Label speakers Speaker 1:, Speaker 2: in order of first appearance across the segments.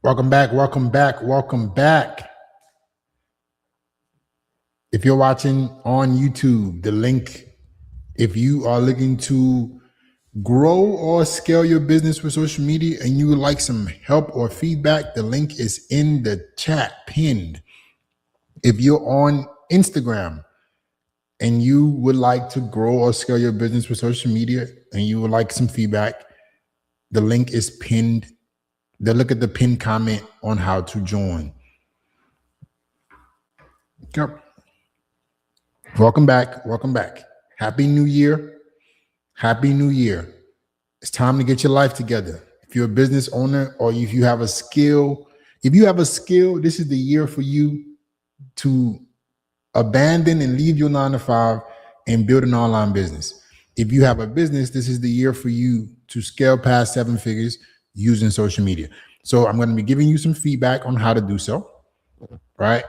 Speaker 1: Welcome back. If you're watching on YouTube, the link, if you are looking to grow or scale your business with social media and you would like some help or feedback, the link is in the chat pinned. If you're on Instagram and you would like to grow or scale your business with social media and you would like some feedback, the link is pinned. Look at the pinned comment on how to join. Yep. Welcome back. Happy New Year. It's time to get your life together. If you're a business owner or if you have a skill, this is the year for you to abandon and leave your 9-to-5 and build an online business. If you have a business, this is the year for you to scale past 7 figures using social media. So I'm going to be giving you some feedback on how to do so, right?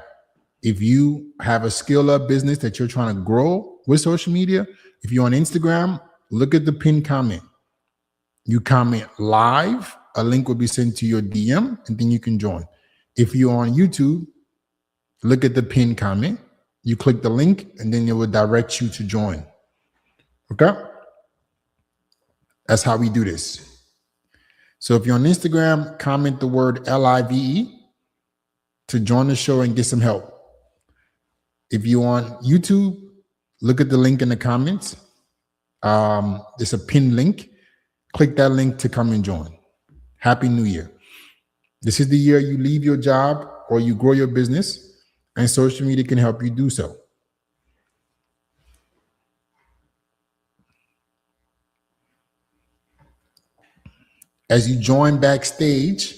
Speaker 1: If you have a scale up business that you're trying to grow with social media, if you're on Instagram, look at the pinned comment. You comment live, a link will be sent to your DM and then you can join. If you're on YouTube, look at the pinned comment. You click the link and then it will direct you to join. Okay? That's how we do this. So if you're on Instagram, comment the word LIVE to join the show and get some help. If you're on YouTube, look at the link in the comments. It's a pinned link. Click that link to come and join. Happy New Year. This is the year you leave your job or you grow your business, and social media can help you do so. As you join backstage,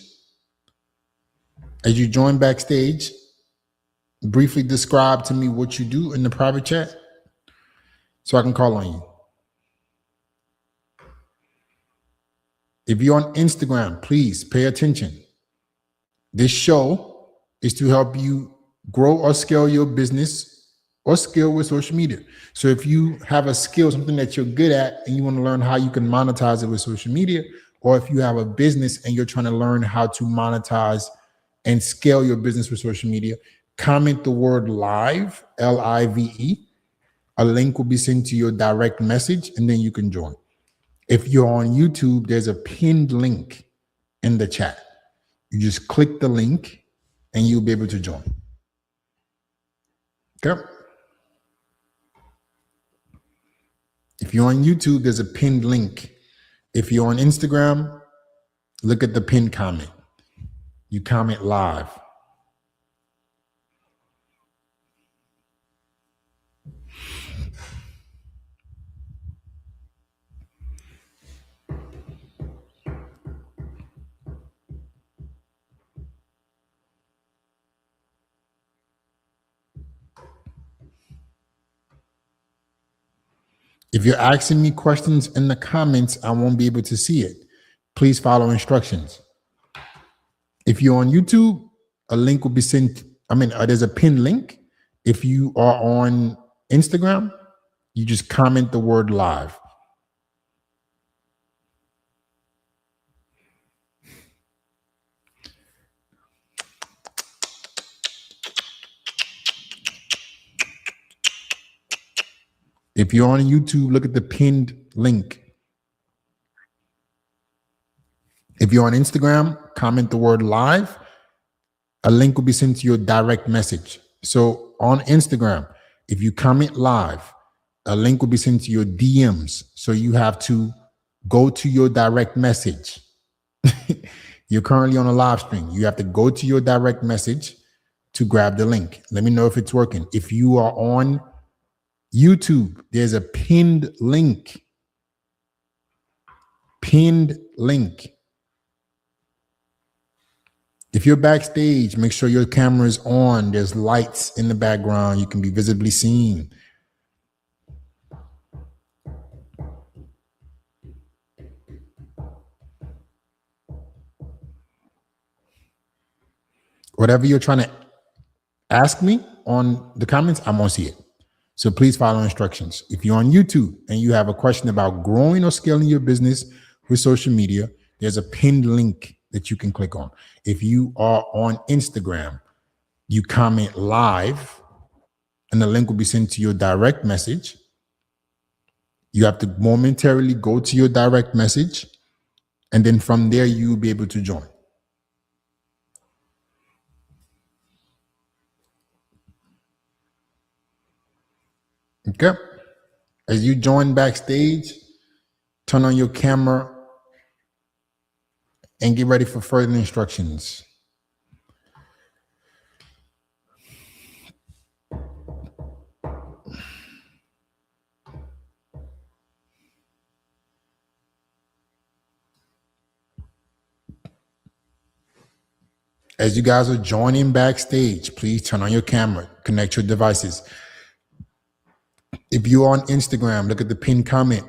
Speaker 1: briefly describe to me what you do in the private chat so I can call on you. If you're on Instagram, please pay attention. This show is to help you grow or scale your business or scale with social media. So if you have a skill, something that you're good at, and you want to learn how you can monetize it with social media, or if you have a business and you're trying to learn how to monetize and scale your business with social media, comment the word live, LIVE. A link will be sent to your direct message and then you can join. If you're on YouTube, there's a pinned link in the chat. You just click the link and you'll be able to join. Okay. If you're on YouTube, there's a pinned link. If you're on Instagram, look at the pinned comment. You comment live. If you're asking me questions in the comments, I won't be able to see it. Please follow instructions. If you're on YouTube, a link will be sent. There's a pinned link. If you are on Instagram, you just comment the word live. If you're on YouTube, look at the pinned link. If you're on Instagram, comment the word live. A link will be sent to your direct message. So on Instagram, if you comment live, a link will be sent to your DMs. So you have to go to your direct message. You're currently on a live stream. You have to go to your direct message to grab the link. Let me know if it's working. If you are on YouTube, there's a pinned link. Pinned link. If you're backstage, make sure your camera is on. There's lights in the background. You can be visibly seen. Whatever you're trying to ask me on the comments, I'm gonna see it. So please follow instructions. If you're on YouTube and you have a question about growing or scaling your business with social media, there's a pinned link that you can click on. If you are on Instagram, you comment live and the link will be sent to your direct message. You have to momentarily go to your direct message, and then from there, you'll be able to join. Okay. As you join backstage, turn on your camera and get ready for further instructions. As you guys are joining backstage, please turn on your camera, connect your devices. If you're on Instagram, look at the pinned comment.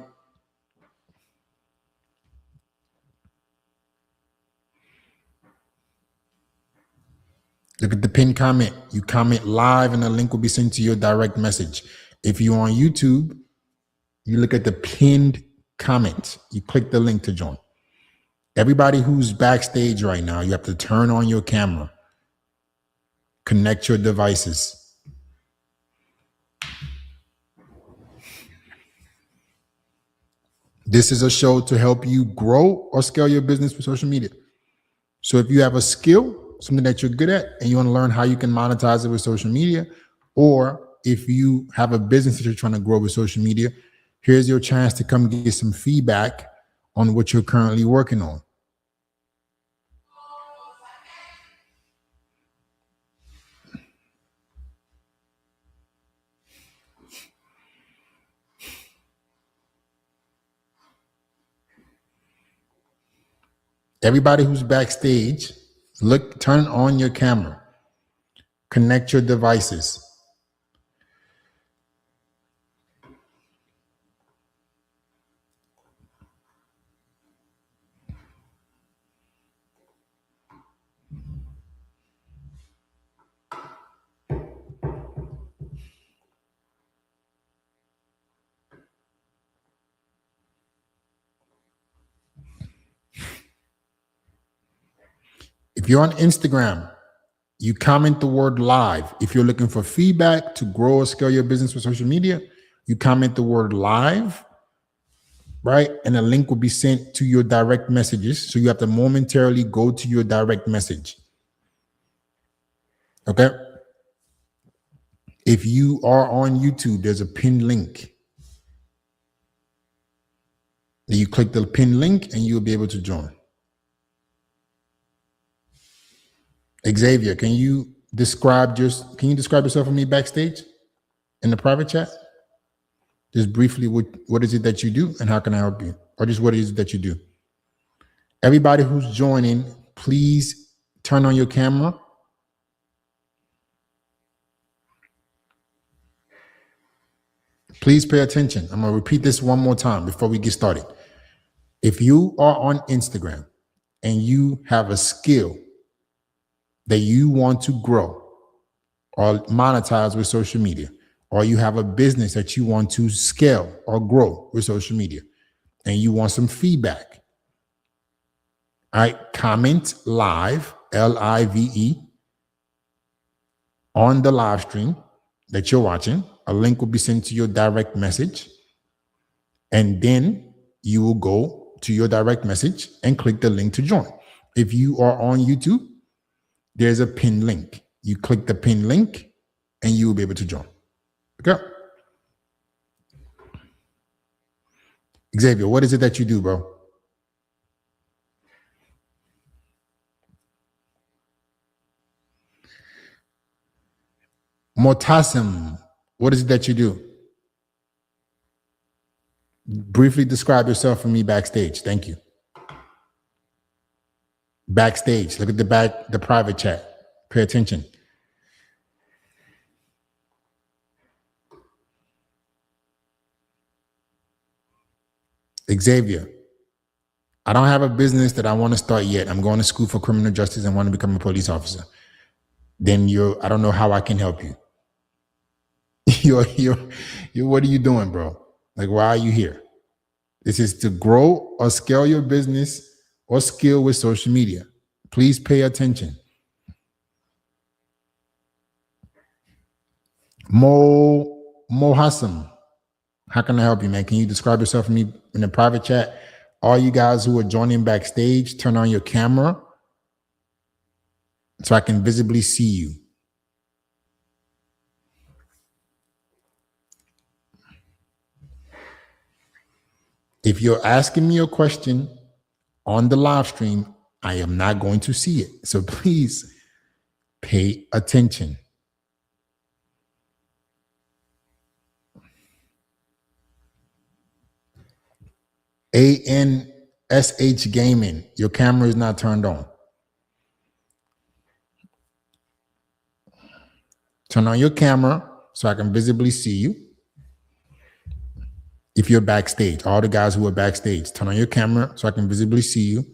Speaker 1: Look at the pinned comment. You comment live and the link will be sent to your direct message. If you're on YouTube, you look at the pinned comment. You click the link to join. Everybody who's backstage right now, you have to turn on your camera. Connect your devices. This is a show to help you grow or scale your business with social media. So if you have a skill, something that you're good at, and you want to learn how you can monetize it with social media, or if you have a business that you're trying to grow with social media, here's your chance to come get some feedback on what you're currently working on. Everybody who's backstage, turn on your camera, connect your devices. If you're on Instagram, you comment the word live. If you're looking for feedback to grow or scale your business with social media, you comment the word live, right? And a link will be sent to your direct messages. So you have to momentarily go to your direct message. Okay. If you are on YouTube, there's a pinned link. Then you click the pinned link and you'll be able to join. Xavier, can you describe yourself for me backstage in the private chat? Just briefly, what is it that you do and how can I help you? Or just what is it that you do? Everybody who's joining, please turn on your camera. Please pay attention. I'm going to repeat this one more time before we get started. If you are on Instagram and you have a skill that you want to grow or monetize with social media, or you have a business that you want to scale or grow with social media, and you want some feedback, all right, comment live, Live, on the live stream that you're watching. A link will be sent to your direct message, and then you will go to your direct message and click the link to join. If you are on YouTube, there's a pinned link. You click the pinned link and you will be able to join. Okay. Xavier, what is it that you do, bro? Motasim, what is it that you do? Briefly describe yourself for me backstage. Thank you. Backstage, look at the private chat. Pay attention. Xavier, I don't have a business that I want to start yet. I'm going to school for criminal justice and want to become a police officer. Then I don't know how I can help you. What are you doing, bro? Like, why are you here? This is to grow or scale your business or skill with social media, please pay attention. Mo Hassam, how can I help you, man? Can you describe yourself for me in the private chat? All you guys who are joining backstage, turn on your camera so I can visibly see you. If you're asking me a question on the live stream, I am not going to see it. So please pay attention. ANSH Gaming, your camera is not turned on. Turn on your camera so I can visibly see you. If you're backstage, all the guys who are backstage, turn on your camera so I can visibly see you.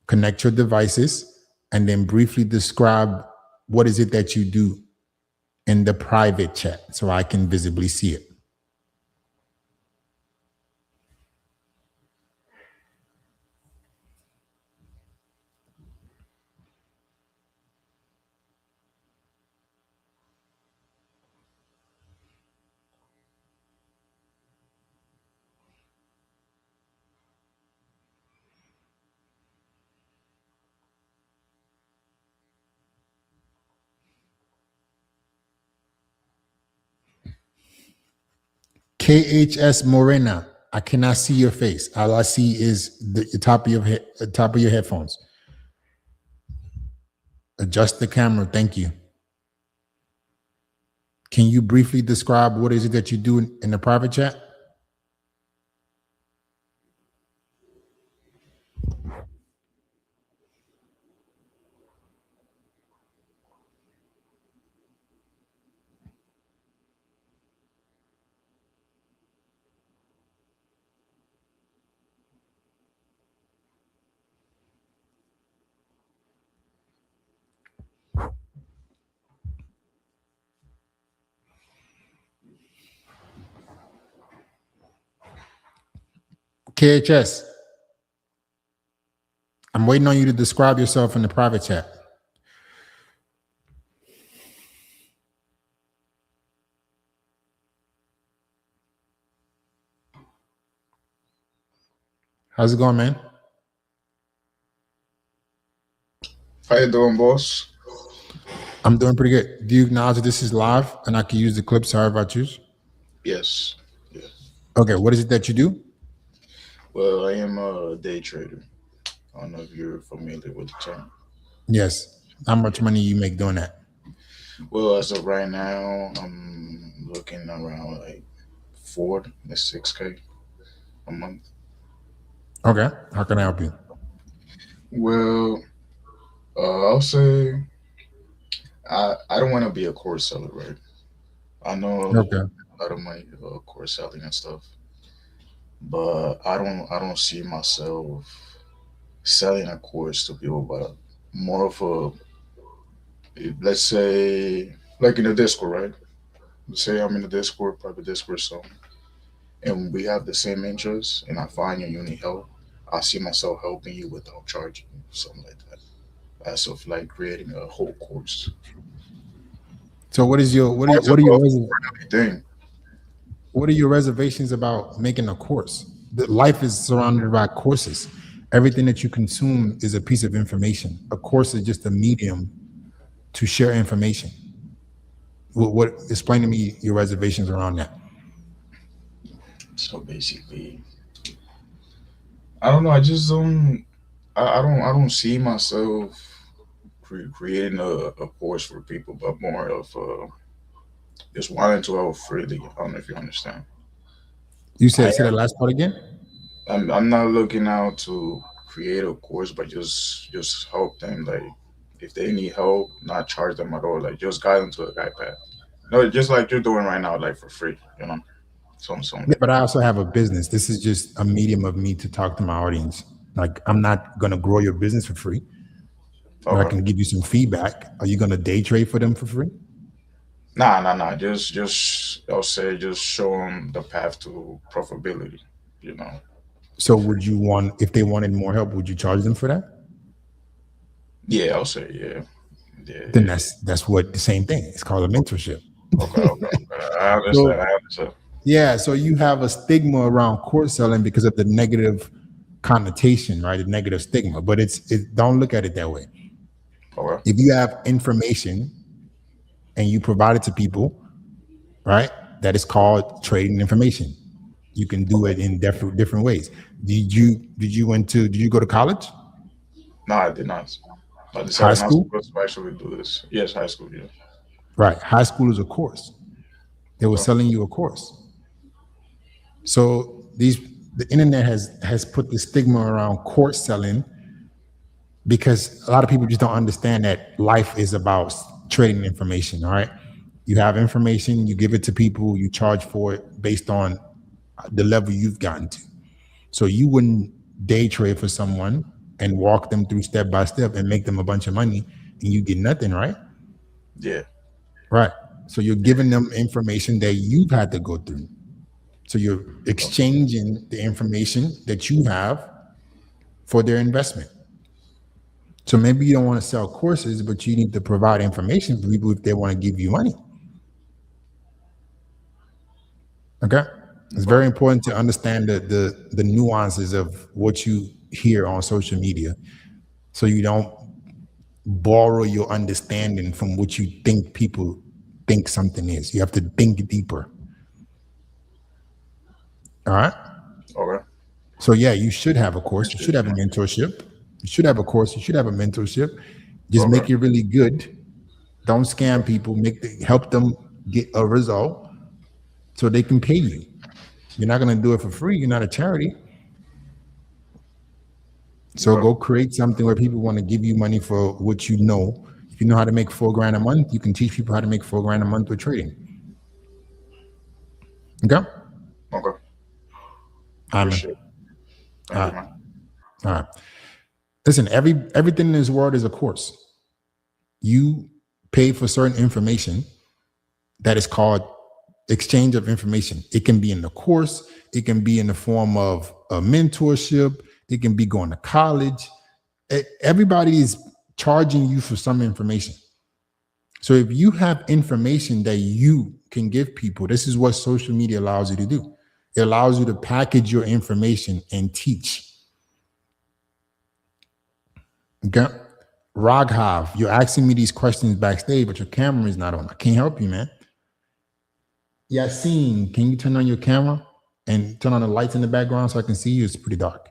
Speaker 1: Connect your devices and then briefly describe what is it that you do in the private chat so I can visibly see it. KHS Morena, I cannot see your face. All I see is the top of your head, top of your headphones. Adjust the camera. Thank you. Can you briefly describe what is it that you do in the private chat? KHS, I'm waiting on you to describe yourself in the private chat. How's it going, man?
Speaker 2: How you doing, boss?
Speaker 1: I'm doing pretty good. Do you acknowledge that this is live and I can use the clips however I choose?
Speaker 2: Yes. Yeah.
Speaker 1: Okay, what is it that you do?
Speaker 2: Well, I am a day trader. I don't know if you're familiar with the term.
Speaker 1: Yes. How much money you make doing that?
Speaker 2: Well, as of right now, I'm looking around like 4 to 6K a month.
Speaker 1: Okay. How can I help you?
Speaker 2: Well, I'll say I don't want to be a course seller, right? I know
Speaker 1: Okay.
Speaker 2: a lot of money course selling and stuff, but I don't see myself selling a course to people, but more of a, let's say, like in the Discord, right? Let's say I'm in the Discord, private Discord, so, and we have the same interests, and I find you, you need help. I see myself helping you without charging you, something like that. As of like creating a whole course.
Speaker 1: So what is your
Speaker 2: It's a thing.
Speaker 1: what are your reservations about making a course? The life is surrounded by courses. Everything that you consume is a piece of information. A course is just a medium to share information. What explain to me your reservations around that?
Speaker 2: So basically, I don't know. I just don't. I don't see myself creating a course for people, but more of just wanting to help freely. I don't know if you understand.
Speaker 1: You
Speaker 2: I
Speaker 1: said say that last part again.
Speaker 2: I'm not looking out to create a course, but just help them. Like if they need help, not charge them at all. Like just guide them to a guide path. No, just like you're doing right now, like for free. You know, something
Speaker 1: Yeah,
Speaker 2: like
Speaker 1: but I also have a business. This is just a medium of me to talk to my audience. Like I'm not gonna grow your business for free,
Speaker 2: that.
Speaker 1: but I
Speaker 2: Okay.
Speaker 1: can give you some feedback. Are you gonna day trade for them for free?
Speaker 2: Nah. Just I'll say just show them the path to profitability. You know.
Speaker 1: So would you want, if they wanted more help, would you charge them for that?
Speaker 2: Yeah, I'll say yeah. Yeah,
Speaker 1: Then
Speaker 2: yeah.
Speaker 1: that's what the same thing. It's called a mentorship.
Speaker 2: Okay, okay, okay. I
Speaker 1: So
Speaker 2: understand. I understand.
Speaker 1: yeah, so you have a stigma around course selling because of the negative connotation, right? The negative stigma, but don't look at it that way.
Speaker 2: Okay.
Speaker 1: If you have information and you provide it to people, right? That is called trading information. You can do it in different ways. Did you go to college?
Speaker 2: No, I did not. I
Speaker 1: High
Speaker 2: decided not
Speaker 1: school?
Speaker 2: to actually do this. Yes, high school. Yeah.
Speaker 1: Right. High school is a course. They were
Speaker 2: Okay.
Speaker 1: selling you a course. So the internet has put the stigma around course selling because a lot of people just don't understand that life is about trading information. All right. You have information, you give it to people, you charge for it based on the level you've gotten to. So you wouldn't day trade for someone and walk them through step by step and make them a bunch of money and you get nothing, right?
Speaker 2: Yeah.
Speaker 1: Right. So you're giving them information that you've had to go through. So you're exchanging the information that you have for their investment. So maybe you don't want to sell courses, but you need to provide information for people if they want to give you money. Okay. It's very important to understand the nuances of what you hear on social media so you don't borrow your understanding from what you think people think something is. You have to think deeper. All right.
Speaker 2: Okay.
Speaker 1: So yeah, you should have a course. You should have a mentorship. You should have a course. You should have a mentorship. Just make
Speaker 2: Okay.
Speaker 1: it really good. Don't scam people. Help them get a result so they can pay you. You're not going to do it for free. You're not a charity. So
Speaker 2: Okay.
Speaker 1: go create something where people want to give you money for what you know. If you know how to make $4,000 a month, you can teach people how to make $4,000 a month with trading. Okay.
Speaker 2: Okay.
Speaker 1: Amen.
Speaker 2: Appreciate it. Thank you, man.
Speaker 1: All right. Listen, everything in this world is a course. You pay for certain information that is called exchange of information. It can be in the course. It can be in the form of a mentorship. It can be going to college. Everybody is charging you for some information. So if you have information that you can give people, this is what social media allows you to do. It allows you to package your information and teach. Okay. Raghav, you're asking me these questions backstage, but your camera is not on. I can't help you, man. Yassine, can you turn on your camera and turn on the lights in the background so I can see you? It's pretty dark.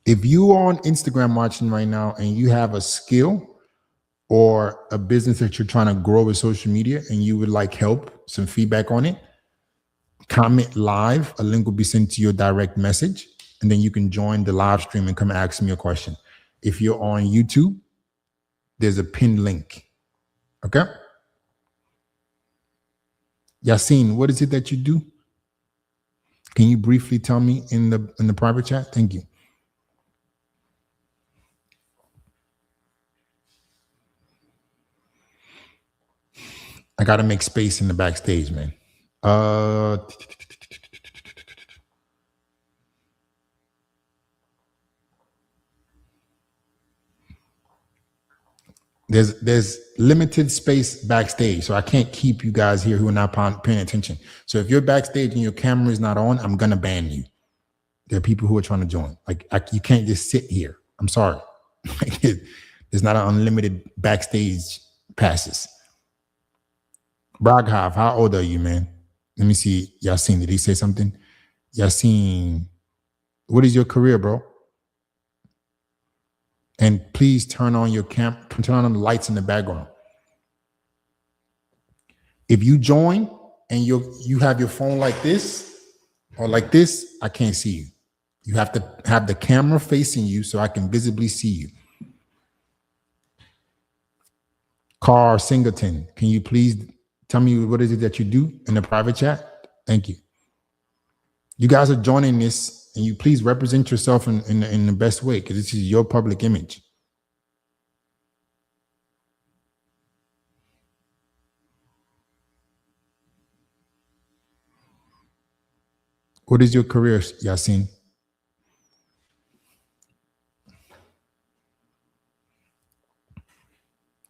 Speaker 1: If you are on Instagram watching right now and you have a skill or a business that you're trying to grow with social media and you would like help, some feedback on it, comment live. A link will be sent to your direct message, and then you can join the live stream and come ask me a question. If you're on YouTube, there's a pinned link. Okay. Yassine, what is it that you do? Can you briefly tell me in the private chat? Thank you. I got to make space in the backstage, man. There's limited space backstage, so I can't keep you guys here who are not paying attention. So if you're backstage and your camera is not on, I'm gonna ban you. There are people who are trying to join. You can't just sit here. I'm sorry. There's not an unlimited backstage passes. Raghav, how old are you, man? Let me see. Yassine, did he say something? Yassine, what is your career, bro? And please turn on your turn on the lights in the background. If you join and you have your phone like this or like this, I can't see you. You have to have the camera facing you so I can visibly see you. Carl Singleton, can you please tell me what is it that you do in the private chat? Thank you. You guys are joining this and you please represent yourself in the best way, because this is your public image. What is your career, Yasin?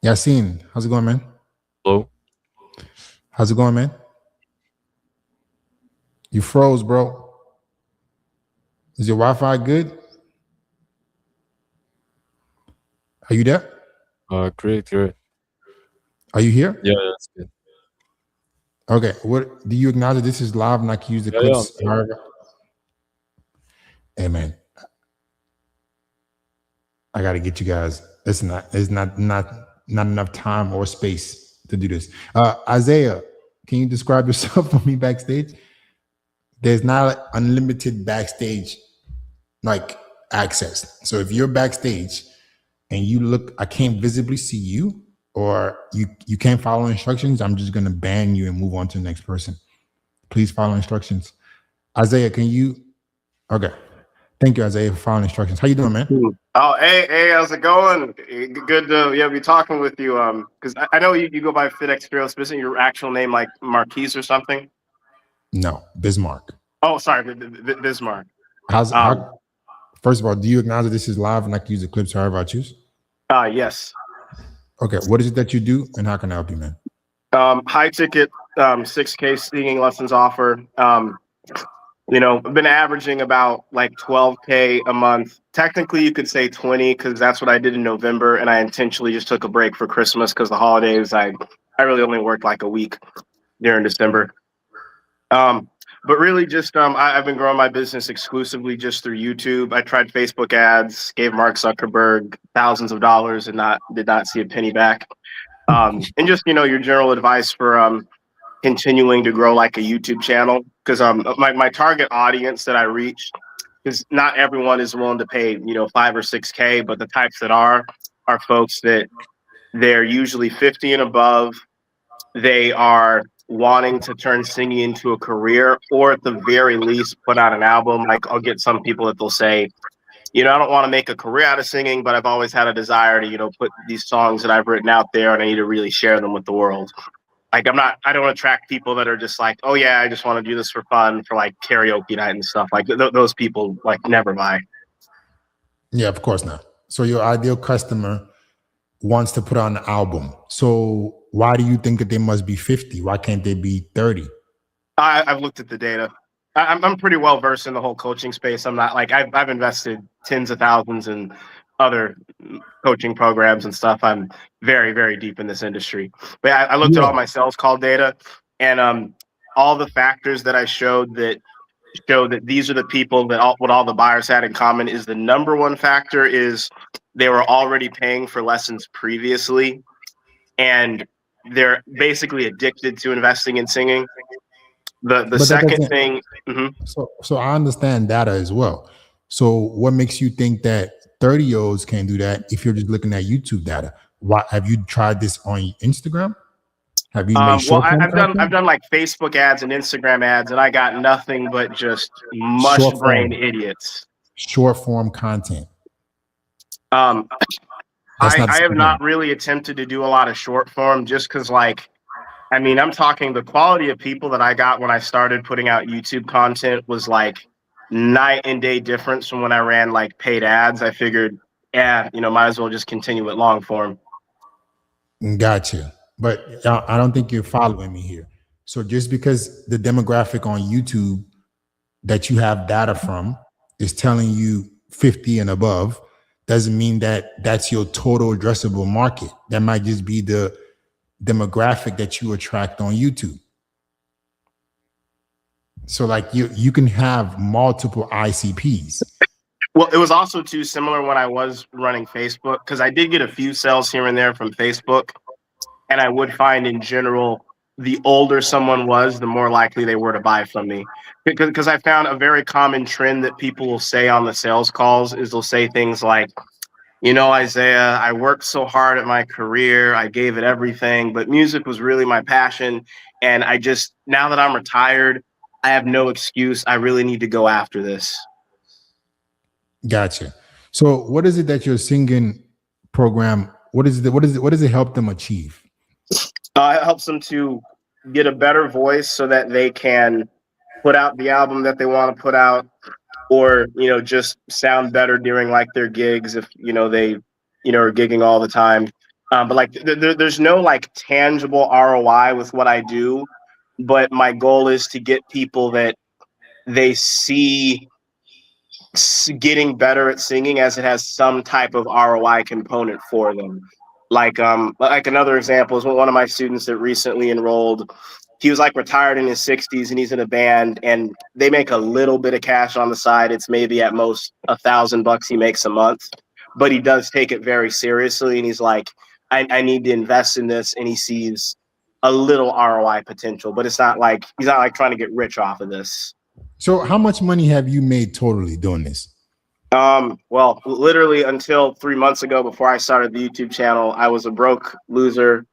Speaker 1: Yasin, how's it going, man?
Speaker 3: Hello.
Speaker 1: How's it going, man? You froze, bro. Is your Wi-Fi good? Are you there?
Speaker 3: Great.
Speaker 1: Are you here?
Speaker 3: Yeah, that's good.
Speaker 1: Okay. What do you acknowledge that this is live and I can use the clips? However? Hey, man. I gotta get you guys. It's not enough time or space to do this. Isaiah, can you describe yourself for me backstage? There's not unlimited backstage like access. So if you're backstage and you look, I can't visibly see you, or you can't follow instructions, I'm just gonna ban you and move on to the next person. Please follow instructions. Isaiah, can you? Okay. Thank you, Isaiah, for following instructions. How you doing, man?
Speaker 4: Oh, hey, how's it going? Good to be talking with you. Because I know you go by FitX Fearless, but isn't your actual name like Marquise or something?
Speaker 1: No, Bismarck.
Speaker 4: Oh, sorry, Bismarck.
Speaker 1: First of all, do you acknowledge this is live and I can use the clips however I choose?
Speaker 4: Yes.
Speaker 1: Okay, what is it that you do and how can I help you, man?
Speaker 4: High ticket, 6K singing lessons offer. I've been averaging about like 12K a month. Technically, you could say 20 because that's what I did in November, and I intentionally just took a break for Christmas because the holidays. I really only worked like a week during December. But really, just I've been growing my business exclusively just through YouTube. I tried Facebook ads, gave Mark Zuckerberg thousands of dollars, and did not see a penny back. And just your general advice for continuing to grow like a YouTube channel, because my target audience that I reach, because not everyone is willing to pay 5 or 6K, but the types that are folks that they're usually 50 and above. They are wanting to turn singing into a career, or at the very least put out an album. Like I'll get some people that they'll say, I don't want to make a career out of singing, but I've always had a desire to put these songs that I've written out there, and I need to really share them with the world. Like I don't attract people that are just like, oh yeah, I just want to do this for fun, for like karaoke night and stuff. Like those people like never buy.
Speaker 1: Yeah, of course not. So your ideal customer wants to put on an album. So why do you think that they must be 50? Why can't they be 30?
Speaker 4: I've looked at the data. I'm pretty well versed in the whole coaching space. I'm not like I've invested tens of thousands in other coaching programs and stuff. I'm very, very deep in this industry. But I looked at all my sales call data, and all the factors that I showed that show that these are the people that what all the buyers had in common is the number one factor is they were already paying for lessons previously, and they're basically addicted to investing in singing. The second thing. Mm-hmm.
Speaker 1: So I understand data as well. So what makes you think that 30-year-olds can't do that if you're just looking at YouTube data? Why have you tried this on Instagram? Have you made
Speaker 4: I've done like Facebook ads and Instagram ads, and I got nothing but just mush-brained idiots.
Speaker 1: Short form content.
Speaker 4: I have not really attempted to do a lot of short form just because, I'm talking the quality of people that I got when I started putting out YouTube content was like night and day difference from when I ran like paid ads. I figured, might as well just continue with long form.
Speaker 1: Gotcha. But I don't think you're following me here. So just because the demographic on YouTube that you have data from is telling you 50 and above, doesn't mean that that's your total addressable market. That might just be the demographic that you attract on YouTube. So like you can have multiple ICPs.
Speaker 4: Well, it was also too similar when I was running Facebook, because I did get a few sales here and there from Facebook, and I would find in general, the older someone was, the more likely they were to buy from me. Because I found a very common trend that people will say on the sales calls is they'll say things like, Isaiah, I worked so hard at my career. I gave it everything, but music was really my passion. And now that I'm retired, I have no excuse. I really need to go after this.
Speaker 1: Gotcha. So what is it that your singing program, what does it help them achieve?
Speaker 4: It helps them to get a better voice so that they can put out the album that they want to put out, or just sound better during like their gigs if they are gigging all the time. But like there's no like tangible ROI with what I do, but my goal is to get people that they see getting better at singing as it has some type of ROI component for them. Like another example is one of my students that recently enrolled. He was like retired in his 60s and he's in a band and they make a little bit of cash on the side. It's maybe at most $1,000 he makes a month, but he does take it very seriously. And he's like, I need to invest in this. And he sees a little ROI potential, but he's not like trying to get rich off of this.
Speaker 1: So how much money have you made totally doing this?
Speaker 4: Well, literally until 3 months ago, before I started the YouTube channel, I was a broke loser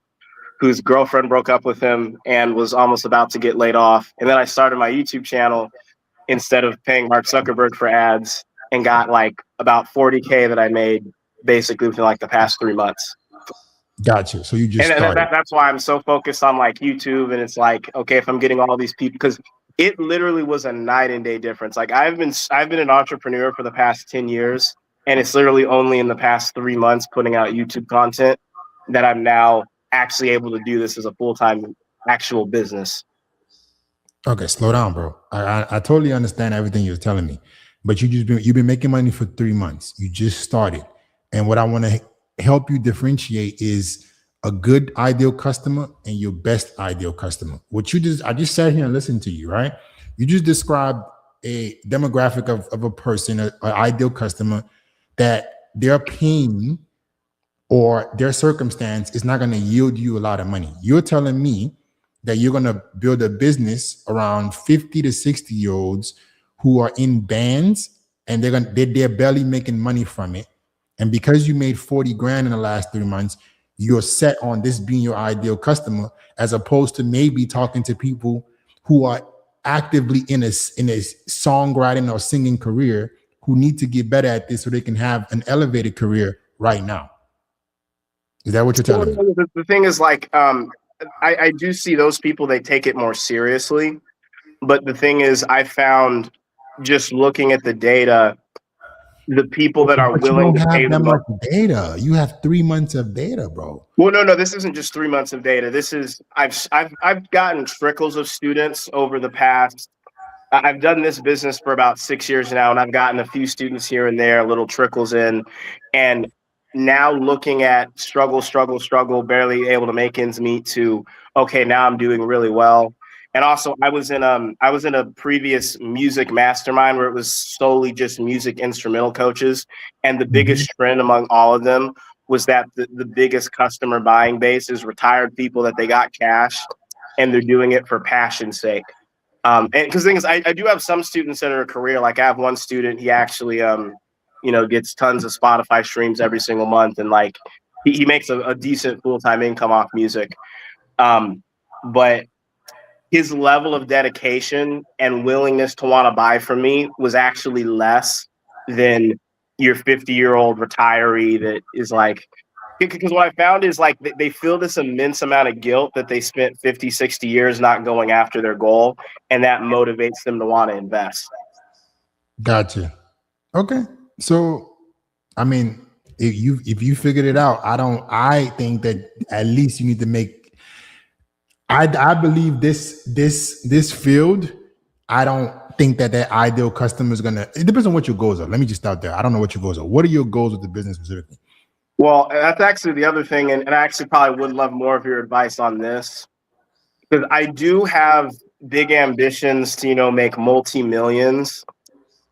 Speaker 4: whose girlfriend broke up with him and was almost about to get laid off. And then I started my YouTube channel instead of paying Mark Zuckerberg for ads and got like about 40K that I made basically within like the past 3 months.
Speaker 1: Gotcha. So you just
Speaker 4: started. That's why I'm so focused on like YouTube. And it's like, okay, if I'm getting all these people, because it literally was a night and day difference. Like I've been an entrepreneur for the past 10 years, and it's literally only in the past 3 months putting out YouTube content that I'm now actually able to do this as a full-time actual business.
Speaker 1: Okay, slow down, bro. I totally understand everything you're telling me, but you've been making money for 3 months. You just started, and what I want to help you differentiate is a good ideal customer and your best ideal customer. I just sat here and listened to you, right? You just described a demographic of a person, an ideal customer, that their pain or their circumstance is not going to yield you a lot of money. You're telling me that you're going to build a business around 50 to 60 year olds who are in bands and they're barely making money from it. And because you made 40 grand in the last 3 months, you're set on this being your ideal customer, as opposed to maybe talking to people who are actively in a songwriting or singing career who need to get better at this so they can have an elevated career right now. Is that what you're telling me?
Speaker 4: The thing is, like, I do see those people, they take it more seriously. But the thing is, I found just looking at the data, the people that are willing to pay
Speaker 1: them much data. You have 3 months of data, bro.
Speaker 4: Well, no, this isn't just 3 months of data. This is I've gotten trickles of students over the past. I've done this business for about 6 years now, and I've gotten a few students here and there, little trickles in, and now looking at struggle, barely able to make ends meet, to okay, now I'm doing really well. And also, I was in a previous music mastermind where it was solely just music instrumental coaches, and the biggest trend among all of them was that the biggest customer buying base is retired people that they got cash, and they're doing it for passion's sake. And because the thing is, I do have some students that are a career. Like I have one student, he actually gets tons of Spotify streams every single month, and like he makes a decent full-time income off music. But his level of dedication and willingness to want to buy from me was actually less than your 50-year-old retiree that is like, because what I found is like they feel this immense amount of guilt that they spent 50, 60 years not going after their goal, and that motivates them to want to invest.
Speaker 1: Gotcha. Okay. So, I mean, if you figured it out, I think that at least you need to make, I believe this field, I don't think that ideal customer is gonna, it depends on what your goals are. Let me just start there. I don't know what your goals are. What are your goals with the business specifically?
Speaker 4: Well, that's actually the other thing. And I actually probably would love more of your advice on this, because I do have big ambitions to, make multi-millions,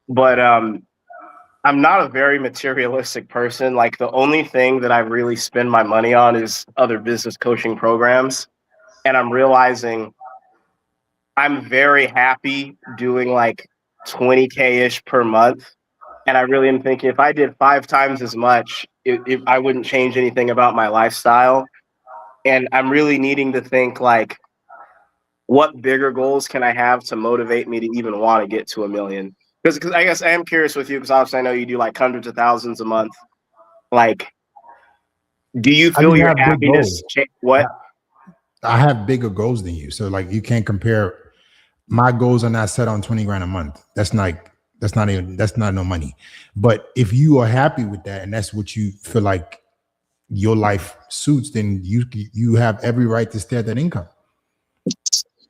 Speaker 4: but I'm not a very materialistic person. Like the only thing that I really spend my money on is other business coaching programs. And I'm realizing I'm very happy doing like 20K-ish per month. And I really am thinking if I did 5 times as much, I wouldn't change anything about my lifestyle. And I'm really needing to think like, what bigger goals can I have to motivate me to even want to get to 1 million? Because I guess I am curious with you, because obviously I know you do like hundreds of thousands a month. Like, do you
Speaker 1: I
Speaker 4: feel
Speaker 1: just
Speaker 4: your
Speaker 1: have big
Speaker 4: happiness?
Speaker 1: goals.
Speaker 4: What?
Speaker 1: I have bigger goals than you. So like you can't compare. My goals are not set on 20 grand a month. That's not no money. But if you are happy with that and that's what you feel like your life suits, then you have every right to stay at that income.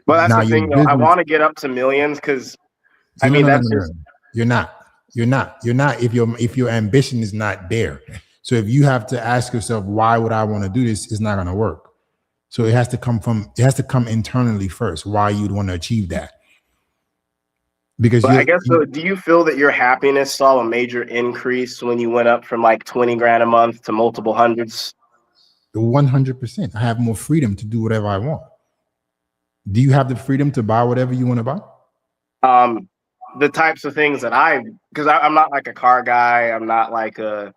Speaker 4: Well, that's
Speaker 1: Now
Speaker 4: the
Speaker 1: your
Speaker 4: thing, though. I
Speaker 1: business,
Speaker 4: want to get up to millions because I
Speaker 1: no,
Speaker 4: mean
Speaker 1: no, no,
Speaker 4: that's
Speaker 1: no, no,
Speaker 4: just
Speaker 1: no. You're not if your ambition is not there. So if you have to ask yourself, why would I want to do this? It's not going to work. So it has to come internally first, why you'd want to achieve that. Because
Speaker 4: But I guess so. Do you feel that your happiness saw a major increase when you went up from like 20 grand a month to multiple hundreds?
Speaker 1: 100%. I have more freedom to do whatever I want. Do you have the freedom to buy whatever you want to buy?
Speaker 4: The types of things that because I'm not like a car guy. I'm not like a,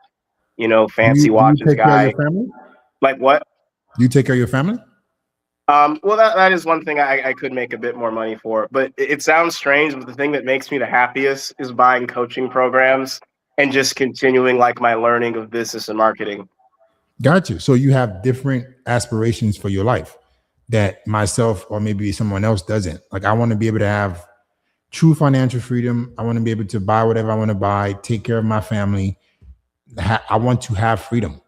Speaker 4: fancy watches
Speaker 1: do you take
Speaker 4: guy.
Speaker 1: care of your family?
Speaker 4: Like what?
Speaker 1: Do you take care of your family?
Speaker 4: Well, that is one thing I could make a bit more money for, but it sounds strange. But the thing that makes me the happiest is buying coaching programs and just continuing like my learning of business and marketing.
Speaker 1: Got you. So you have different aspirations for your life that myself or maybe someone else doesn't. Like I want to be able to have true financial freedom. I want to be able to buy whatever I want to buy, take care of my family. I want to have freedom.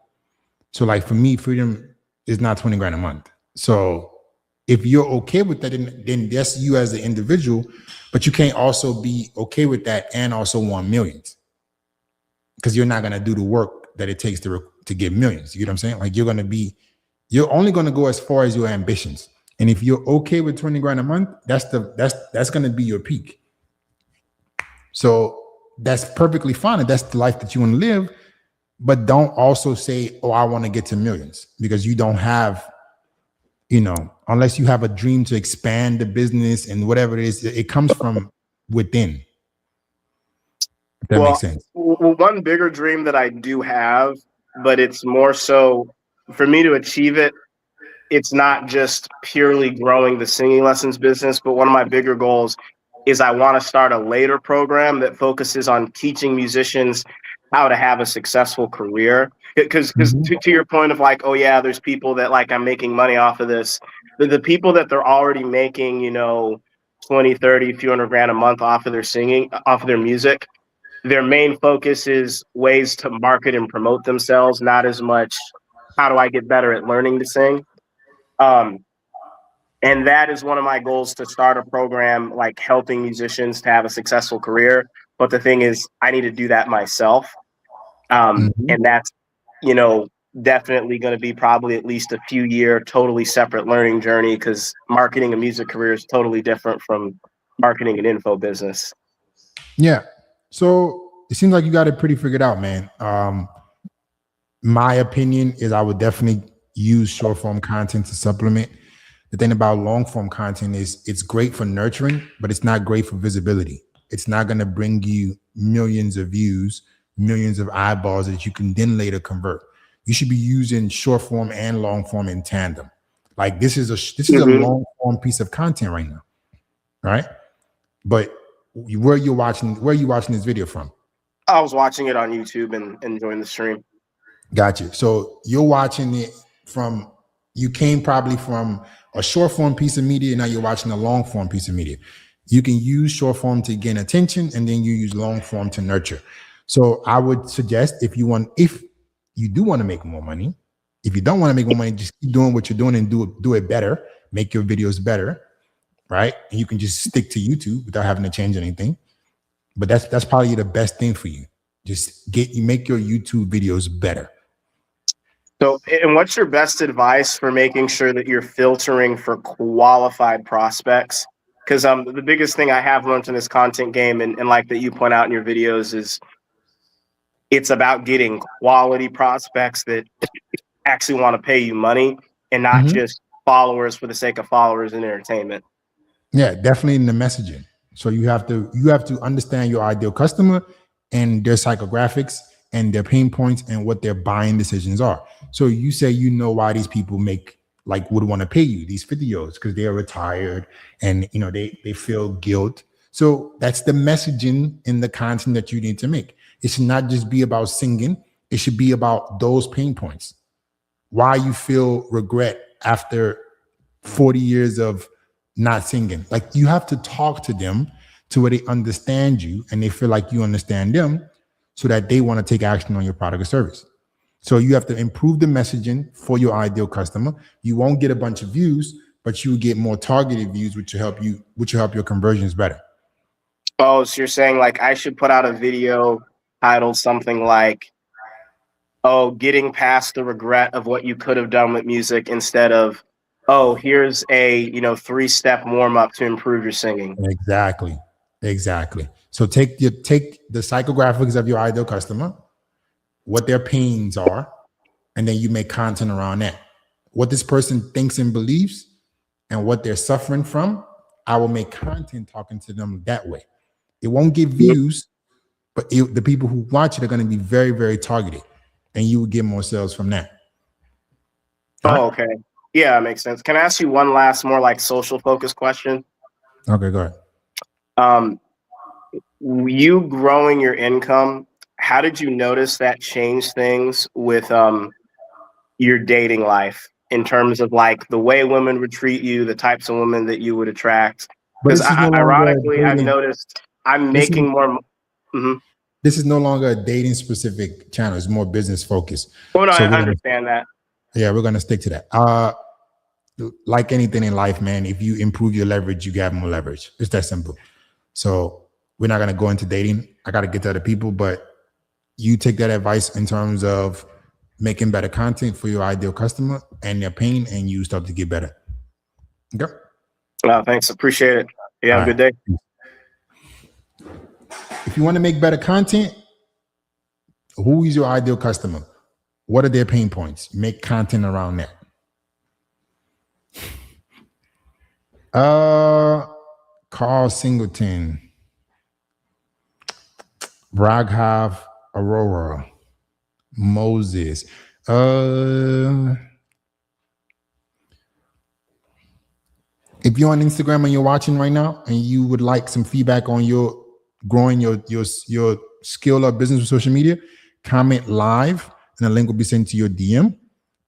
Speaker 1: So like for me, freedom is not 20 grand a month. So if you're okay with that, then that's you as an individual, but you can't also be okay with that and also want millions because you're not going to do the work that it takes to get millions. You get what I'm saying? Like you're only going to go as far as your ambitions. And if you're okay with 20 grand a month, that's going to be your peak. So that's perfectly fine. And that's the life that you want to live. But don't also say, oh, I want to get to millions, because you don't have, unless you have a dream to expand the business and whatever it is, it comes from within. If that makes sense.
Speaker 4: Well, one bigger dream that I do have, but it's more so for me to achieve it. It's not just purely growing the singing lessons business, but one of my bigger goals is I want to start a later program that focuses on teaching musicians how to have a successful career. Because to your point of like, oh yeah, there's people that like I'm making money off of this. The people that they're already making, 20, 30, few hundred grand a month off of their singing, off of their music. Their main focus is ways to market and promote themselves, not as much how do I get better at learning to sing. And that is one of my goals, to start a program like helping musicians to have a successful career. But the thing is, I need to do that myself. And that's, definitely going to be probably at least a few year, totally separate learning journey, because marketing a music career is totally different from marketing an info business.
Speaker 1: Yeah. So it seems like you got it pretty figured out, man. My opinion is I would definitely use short form content to supplement. The thing about long form content is it's great for nurturing, but it's not great for visibility. It's not going to bring you millions of views, millions of eyeballs that you can then later convert. You should be using short form and long form in tandem. Like this is a long form piece of content right now, right? But where are you watching this video from?
Speaker 4: I was watching it on YouTube and enjoying the stream.
Speaker 1: Gotcha. So you're watching it from, you came probably from a short form piece of media. Now you're watching a long form piece of media. You can use short form to gain attention, and then you use long form to nurture. So I would suggest if you do want to make more money, if you don't want to make more money, just keep doing what you're doing and do it better. Make your videos better, right? And you can just stick to YouTube without having to change anything. But that's probably the best thing for you. Just make your YouTube videos better.
Speaker 4: So, and what's your best advice for making sure that you're filtering for qualified prospects? Because the biggest thing I have learned in this content game, and like that you point out in your videos, is it's about getting quality prospects that actually want to pay you money, and not just followers for the sake of followers and entertainment.
Speaker 1: Yeah, definitely in the messaging. So you have to understand your ideal customer and their psychographics and their pain points and what their buying decisions are. So you say, why these people would want to pay you, these 50-year-olds, because they are retired and they feel guilt. So that's the messaging in the content that you need to make. It should not just be about singing. It should be about those pain points. Why you feel regret after 40 years of not singing. Like, you have to talk to them to where they understand you and they feel like you understand them, so that they want to take action on your product or service. So you have to improve the messaging for your ideal customer. You won't get a bunch of views, but you will get more targeted views, which will help your conversions better.
Speaker 4: Oh, so you're saying like I should put out a video titled something like, oh, getting past the regret of what you could have done with music, instead of, oh, here's a 3-step warm-up to improve your singing.
Speaker 1: Exactly. So take the psychographics of your ideal customer, what their pains are, and then you make content around that. What this person thinks and believes and what they're suffering from, I will make content talking to them that way. It won't get views, but the people who watch it are going to be very, very targeted, and you will get more sales from that.
Speaker 4: Oh, okay. Yeah, that makes sense. Can I ask you one last, more like social focused question?
Speaker 1: Okay, go ahead.
Speaker 4: You growing your income, how did you notice that changed things with your dating life, in terms of like the way women would treat you, the types of women that you would attract? Because ironically, I've noticed I'm making more. Mm-hmm.
Speaker 1: This is no longer a dating specific channel. It's more business focused.
Speaker 4: Oh, no, so I understand that.
Speaker 1: Yeah, we're going to stick to that. Like anything in life, man, if you improve your leverage, you get more leverage. It's that simple. So we're not going to go into dating. I got to get to other people, but you take that advice in terms of making better content for your ideal customer and their pain, and you start to get better. Okay.
Speaker 4: Thanks. Appreciate it. Yeah. Have a good day.
Speaker 1: If you want to make better content, who is your ideal customer? What are their pain points? Make content around that. Carl Singleton, Raghav Aurora, Moses. If you're on Instagram and you're watching right now and you would like some feedback on your growing your skill or business with social media, comment live and the link will be sent to your DM.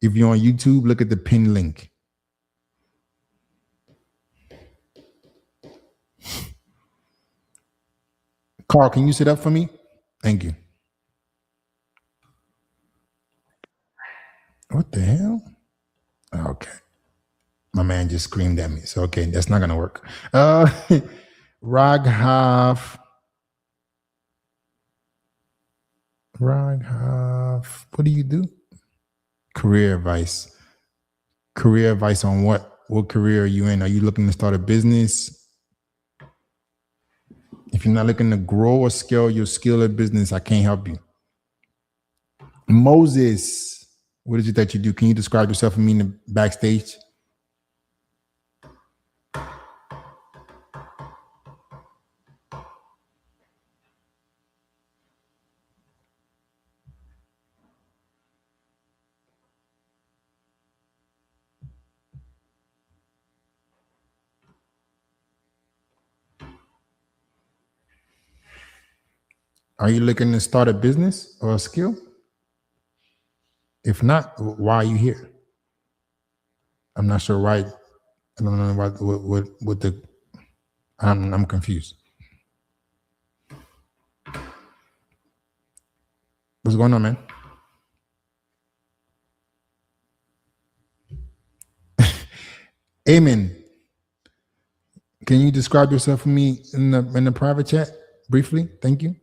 Speaker 1: If you're on YouTube, look at the pinned link. Carl, can you sit up for me? Thank you. What the hell? Okay. My man just screamed at me. So, okay, that's not going to work. Raghav, what do you do? Career advice. Career advice on what? What career are you in? Are you looking to start a business? If you're not looking to grow or scale your skill or business, I can't help you. Moses, what is it that you do? Can you describe yourself for me in the backstage? Are you looking to start a business or a skill? If not, why are you here? I'm not sure why. I don't know what the. I'm confused. What's going on, man? Amen. Can you describe yourself for me in the private chat briefly? Thank you.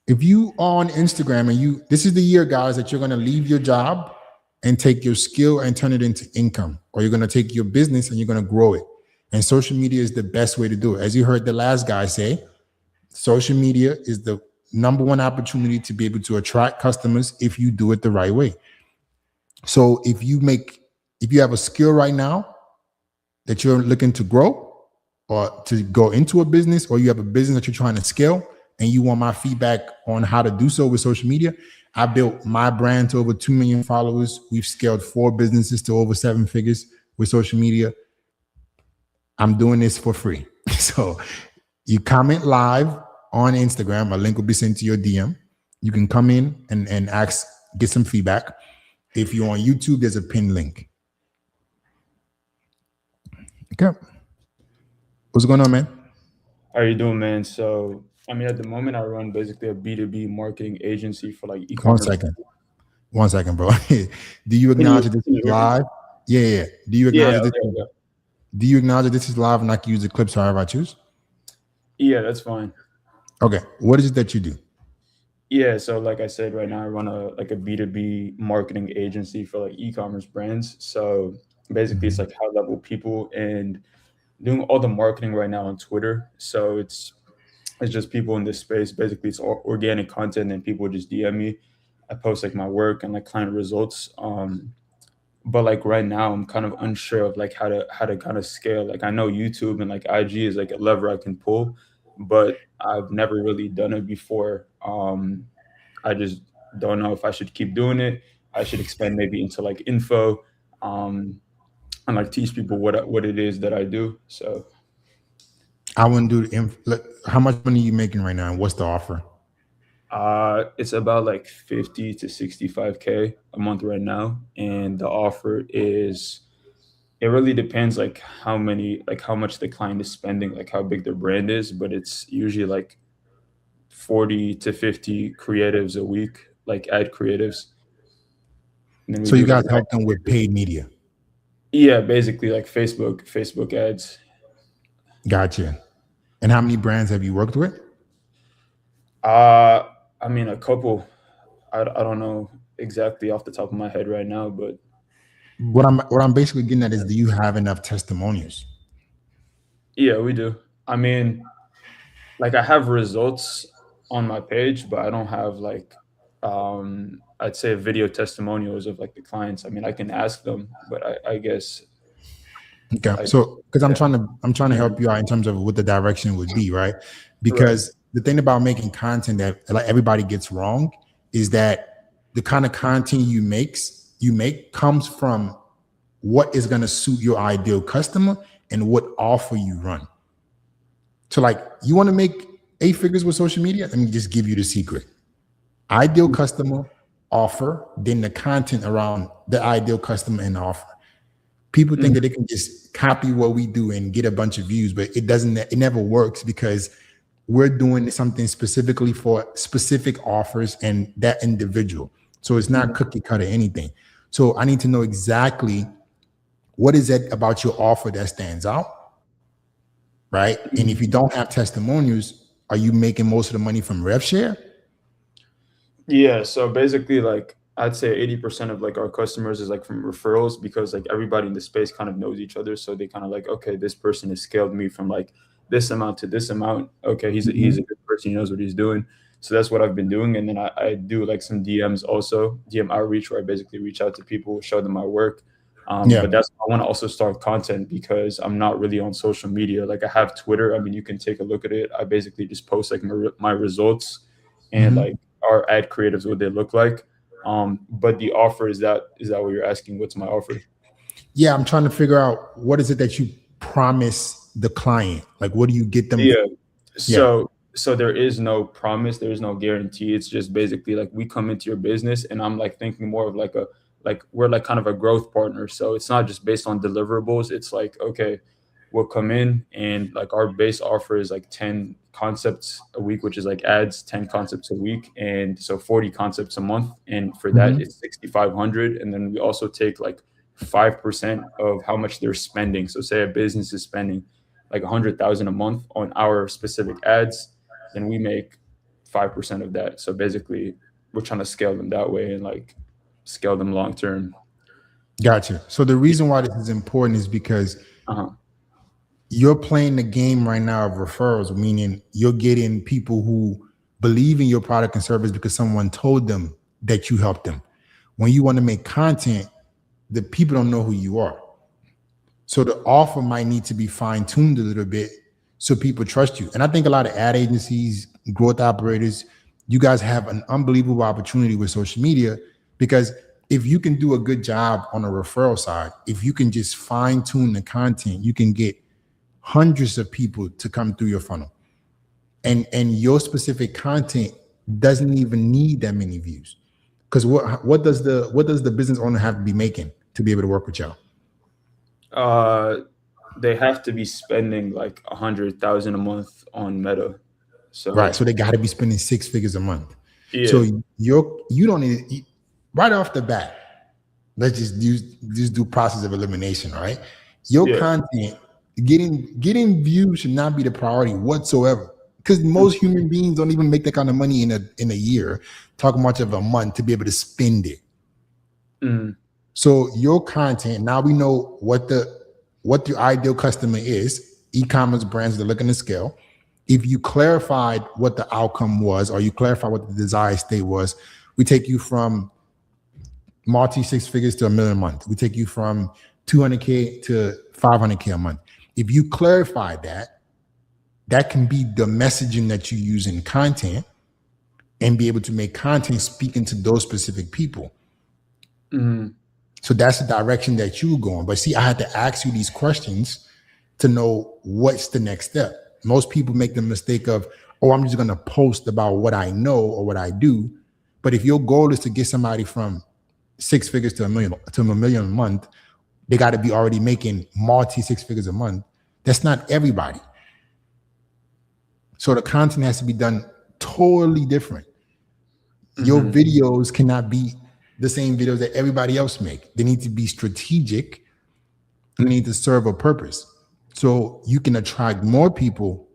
Speaker 1: If you are on Instagram and this is the year, guys, that you're going to leave your job and take your skill and turn it into income, or you're going to take your business and you're going to grow it. And social media is the best way to do it. As you heard the last guy say, social media is the number one opportunity to be able to attract customers if you do it the right way. So if you have a skill right now that you're looking to grow or to go into a business, or you have a business that you're trying to scale, and you want my feedback on how to do so with social media, I built my brand to over 2 million followers. We've scaled 4 businesses to over 7 figures with social media. I'm doing this for free. So You comment live on Instagram. A link will be sent to your DM. You can come in and ask, get some feedback. If you're on YouTube, there's a pinned link. Okay. What's going on, man?
Speaker 3: How you doing, man? So, I mean, at the moment, I run basically a B2B marketing agency for like e-commerce.
Speaker 1: 1 second, bro. Do you acknowledge that this is live? Yeah. Do you acknowledge this?
Speaker 3: Okay.
Speaker 1: Do you acknowledge that this is live and I can use the clips however I choose?
Speaker 3: Yeah, that's fine.
Speaker 1: Okay. What is it that you do?
Speaker 3: Yeah, so like I said, right now I run a B2B marketing agency for like e-commerce brands. So basically, it's like high-level people and doing all the marketing right now on Twitter. So it's just people in this space. Basically, it's all organic content, and people just DM me. I post like my work and like client results. But like right now, I'm kind of unsure of like how to kind of scale. Like I know YouTube and like IG is like a lever I can pull, but I've never really done it before. I just don't know if I should keep doing it. I should expand maybe into like info, and like teach people what it is that I do. So
Speaker 1: I wouldn't do how much money are you making right now and what's the offer?
Speaker 3: It's about like 50 to 65K a month right now. And the offer is, it really depends like how much the client is spending, like how big their brand is, but it's usually like 40 to 50 creatives a week, like ad creatives.
Speaker 1: So you guys help them with paid media?
Speaker 3: Yeah, basically like Facebook ads.
Speaker 1: Gotcha. And how many brands have you worked with?
Speaker 3: I mean, a couple. I don't know exactly off the top of my head right now, but
Speaker 1: what I'm basically getting at is, do you have enough testimonials?
Speaker 3: Yeah, we do. I mean, like I have results on my page, but I don't have like I'd say video testimonials of like the clients. I mean, I can ask them, but I guess.
Speaker 1: Okay. So because I'm trying to help you out in terms of what the direction would be, right? Because the thing about making content that like everybody gets wrong is that the kind of content you make comes from what is going to suit your ideal customer and what offer you run. So like you want to make 8 figures with social media? Let me just give you the secret. Ideal customer, offer, then the content around the ideal customer and the offer. People think that they can just copy what we do and get a bunch of views, but it never works because we're doing something specifically for specific offers and that individual. So it's not cookie cutter anything. So I need to know exactly what is it about your offer that stands out, right? And if you don't have testimonials, are you making most of the money from rev share?
Speaker 3: Yeah, so basically like I'd say 80% of like our customers is like from referrals, because like everybody in the space kind of knows each other. So they kind of like, okay, this person has scaled me from like this amount to this amount. Okay, he's a good person, he knows what he's doing. So that's what I've been doing. And then I do like some DMs also, DM outreach, where I basically reach out to people, show them my work. But I want to also start content because I'm not really on social media. Like I have Twitter. I mean, you can take a look at it. I basically just post like my results and like our ad creatives, what they look like. But the offer, is that what you're asking? What's my offer?
Speaker 1: Yeah, I'm trying to figure out what is it that you promise the client? Like, what do you get them?
Speaker 3: Yeah. So there is no promise. There is no guarantee. It's just basically like we come into your business and I'm like thinking more of like we're like kind of a growth partner. So it's not just based on deliverables. It's like, okay, we'll come in and like our base offer is like 10 concepts a week, which is like ads, 10 concepts a week. And so 40 concepts a month. And for that, it's 6,500. And then we also take like 5% of how much they're spending. So say a business is spending like 100,000 a month on our specific ads, then we make 5% of that. So basically we're trying to scale them that way and like scale them long term.
Speaker 1: Gotcha. So the reason why this is important is because you're playing the game right now of referrals, meaning you're getting people who believe in your product and service because someone told them that you helped them. When you want to make content, the people don't know who you are. So the offer might need to be fine-tuned a little bit so people trust you. And I think a lot of ad agencies, growth operators, you guys have an unbelievable opportunity with social media, because if you can do a good job on the referral side, if you can just fine-tune the content, you can get hundreds of people to come through your funnel. and your specific content doesn't even need that many views. Because what does the business owner have to be making to be able to work with y'all?
Speaker 3: They have to be spending like 100,000 a month on Meta. So
Speaker 1: Right. So they got to be spending 6 figures a month.
Speaker 3: yeah.
Speaker 1: So you don't need right off the bat. Let's just do process of elimination, right? Your
Speaker 3: Yeah.
Speaker 1: content getting views should not be the priority whatsoever. Because most human beings don't even make that kind of money in a year, talk much of a month to be able to spend it.
Speaker 3: Mhm.
Speaker 1: So your content, now we know what your ideal customer is, e-commerce brands that are looking to scale. If you clarified what the outcome was, or you clarified what the desired state was, we take you from multi 6 figures to $1 million a month. We take you from 200K to 500K a month. If you clarify that can be the messaging that you use in content and be able to make content speaking to those specific people.
Speaker 3: Mhm.
Speaker 1: So that's the direction that you're going. But see, I had to ask you these questions to know what's the next step. Most people make the mistake of, oh, I'm just going to post about what I know or what I do. But if your goal is to get somebody from 6 figures to $1 million a month, they got to be already making multi 6 figures a month. That's not everybody. So the content has to be done totally different. Your videos cannot be the same videos that everybody else make. They need to be strategic. They need to serve a purpose. So you can attract more people,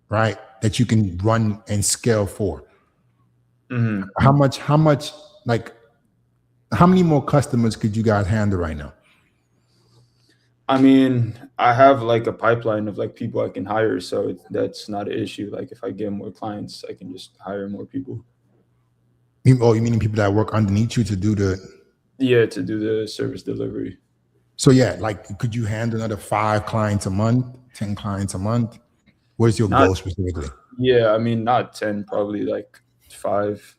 Speaker 1: right? That you can run and scale for.
Speaker 3: Mhm.
Speaker 1: How much, like, how many more customers could you guys handle right now?
Speaker 3: I mean, I have like a pipeline of like people I can hire, so that's not an issue. Like if I get more clients, I can just hire more people.
Speaker 1: You meaning people that work underneath you to do
Speaker 3: Yeah, to do the service delivery.
Speaker 1: so yeah, like could you handle another 5 clients a month, 10 clients a month? What is your
Speaker 3: Not-
Speaker 1: goal specifically?
Speaker 3: Yeah, I mean not 10, probably like 5.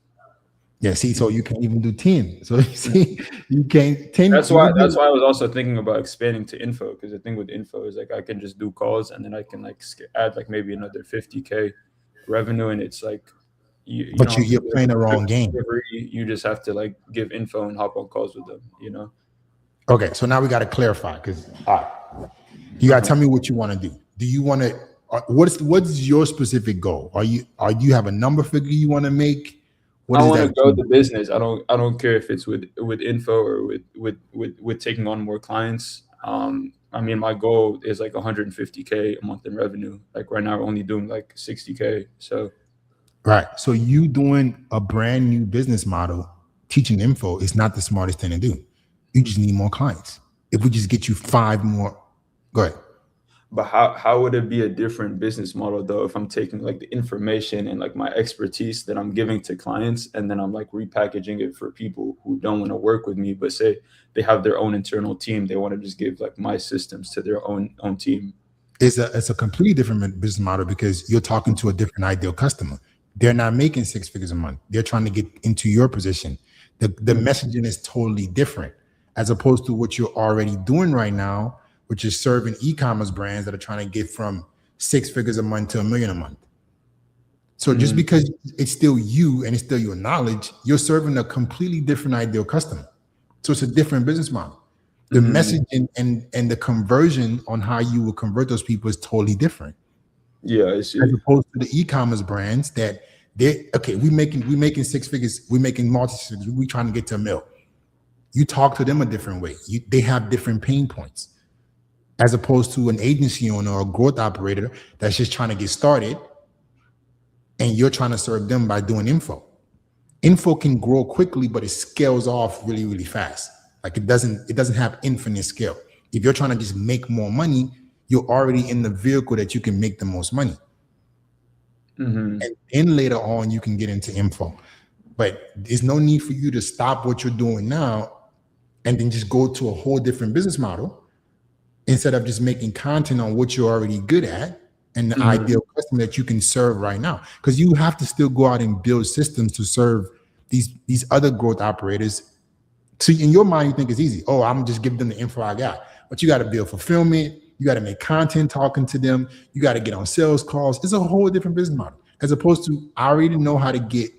Speaker 1: Yeah, see, so you can't even do 10. So you see, you can't 10.
Speaker 3: That's why I was also thinking about expanding to info, because the thing with info is like I can just do calls and then I can like add like maybe another 50K revenue, and it's like
Speaker 1: But
Speaker 3: don't
Speaker 1: you're
Speaker 3: have to do
Speaker 1: playing the wrong game.
Speaker 3: delivery. You just have to like give info and hop on calls with them,
Speaker 1: Okay, so now we got to clarify, because you got to tell me what you want to do. Do you want to? What's your specific goal? Are you have a number figure you want to make? What
Speaker 3: I
Speaker 1: is
Speaker 3: want to
Speaker 1: that?
Speaker 3: grow the business. I don't care if it's with info or with taking on more clients. I mean, my goal is like 150K a month in revenue. Like right now, we're only doing like 60K. So
Speaker 1: Right. So you doing a brand new business model, teaching info is not the smartest thing to do. You just need more clients. If we just get you 5 more, go ahead.
Speaker 3: but how would it be a different business model though if I'm taking like the information and like my expertise that I'm giving to clients and then I'm like repackaging it for people who don't want to work with me, but say they have their own internal team, they want to just give like my systems to their own team?
Speaker 1: It's a completely different business model, because you're talking to a different ideal customer. They're not making 6 figures a month. They're trying to get into your position. The messaging is totally different, as opposed to what you're already doing right now, which is serving e-commerce brands that are trying to get from 6 figures a month to $1 million a month. So just because it's still you and it's still your knowledge, you're serving a completely different ideal customer. So it's a different business model. The messaging and the conversion on how you will convert those people is totally different.
Speaker 3: Yeah, I see.
Speaker 1: As opposed to the e-commerce brands that we making 6 figures, we making multi, we trying to get to $1 million. You talk to them a different way. They have different pain points, as opposed to an agency owner or a growth operator that's just trying to get started, and you're trying to serve them by doing info. Info can grow quickly, but it scales off really, really fast. Like it doesn't have infinite scale. If you're trying to just make more money, you're already in the vehicle that you can make the most money. And then later on, you can get into info. But there's no need for you to stop what you're doing now and then just go to a whole different business model, instead of just making content on what you're already good at and the ideal customer that you can serve right now. Because you have to still go out and build systems to serve these other growth operators. So in your mind, you think it's easy. Oh, I'm just giving them the info I got. But you got to build fulfillment. You got to make content talking to them. You got to get on sales calls. It's a whole different business model. as opposed to I already know how to get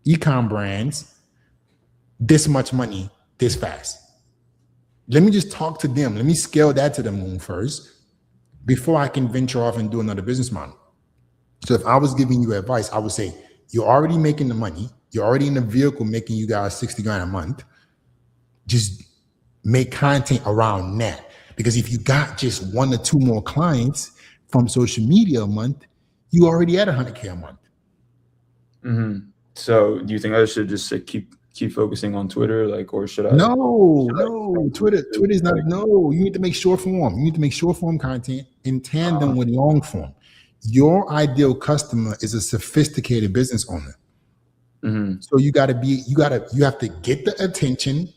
Speaker 1: e-com brands this much money this fast. Let me just talk to them. Let me scale that to the moon first before I can venture off and do another business model. So if I was giving you advice, I would say, you're already making the money. You're already in the vehicle making you guys 60 grand a month. Just make content around that. Because if you got just 1 or 2 more clients from social media a month, you already at 100K a month.
Speaker 3: Mm-hmm. So do you think I should just keep focusing on Twitter, like, or should I?
Speaker 1: No, Twitter is not. No, you need to make short form. You need to make short form content in tandem with long form. Your ideal customer is a sophisticated business owner.
Speaker 3: Mm-hmm.
Speaker 1: So you have to get the attention,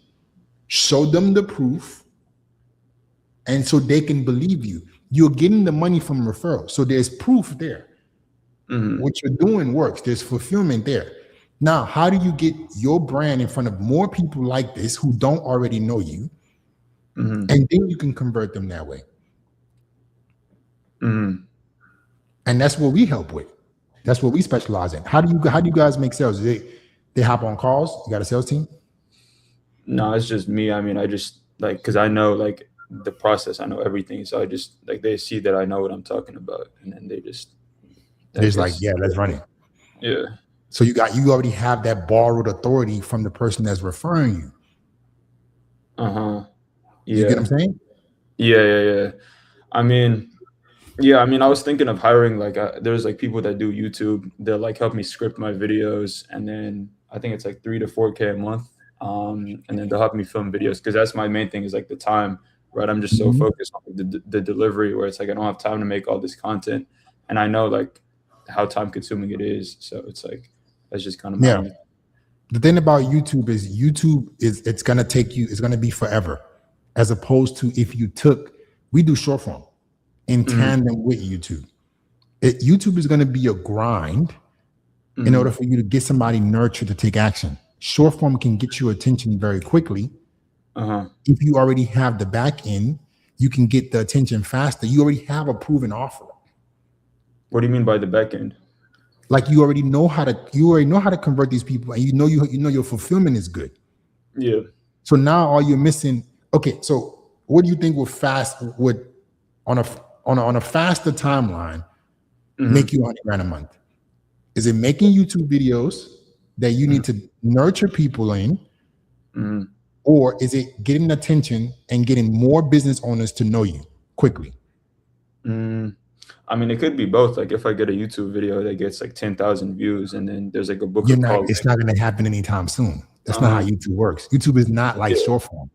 Speaker 1: show them the proof, and so they can believe you. You're getting the money from referral, so there's proof there.
Speaker 3: Mm-hmm.
Speaker 1: What you're doing works. There's fulfillment there. Now, how do you get your brand in front of more people like this who don't already know you,
Speaker 3: mm-hmm.
Speaker 1: and then you can convert them that way?
Speaker 3: Mm-hmm.
Speaker 1: And that's what we help with. That's what we specialize in. How do you guys make sales? They hop on calls? You got a sales team?
Speaker 3: No, it's just me. I mean, I just like, because I know like the process, I know everything. So I just like, they see that I know what I'm talking about, and then they just
Speaker 1: like, yeah, let's run it.
Speaker 3: Yeah.
Speaker 1: So you already have that borrowed authority from the person that's referring you.
Speaker 3: Uh-huh. Yeah.
Speaker 1: You get what I'm saying?
Speaker 3: Yeah. I mean, I was thinking of hiring, like, there's like people that do YouTube. They'll like help me script my videos, and then I think it's like 3 to 4K a month. And then they'll help me film videos, because that's my main thing, is like the time, right? I'm just so focused on the delivery, where it's like I don't have time to make all this content, and I know like how time consuming it is. So it's like that's just kind of
Speaker 1: my The thing about YouTube is it's gonna be forever, as opposed to if we do short form in tandem with YouTube. YouTube is going to be a grind in order for you to get somebody nurtured to take action. Short form can get your attention very quickly. If you already have the back end, you can get the attention faster. You already have a proven offer.
Speaker 3: What do you mean by the back end?
Speaker 1: Like you already know how to convert these people, and you know your fulfillment is good.
Speaker 3: Yeah.
Speaker 1: So now all you're missing. Okay, so what do you think would on a faster timeline make you 100 grand a month? Is it making YouTube videos that you need to nurture people in, or is it getting attention and getting more business owners to know you quickly?
Speaker 3: I mean, it could be both. Like if I get a YouTube video that gets like 10,000 views, and then there's like a book.
Speaker 1: It's not going to happen anytime soon. That's not how YouTube works. YouTube is not like short form.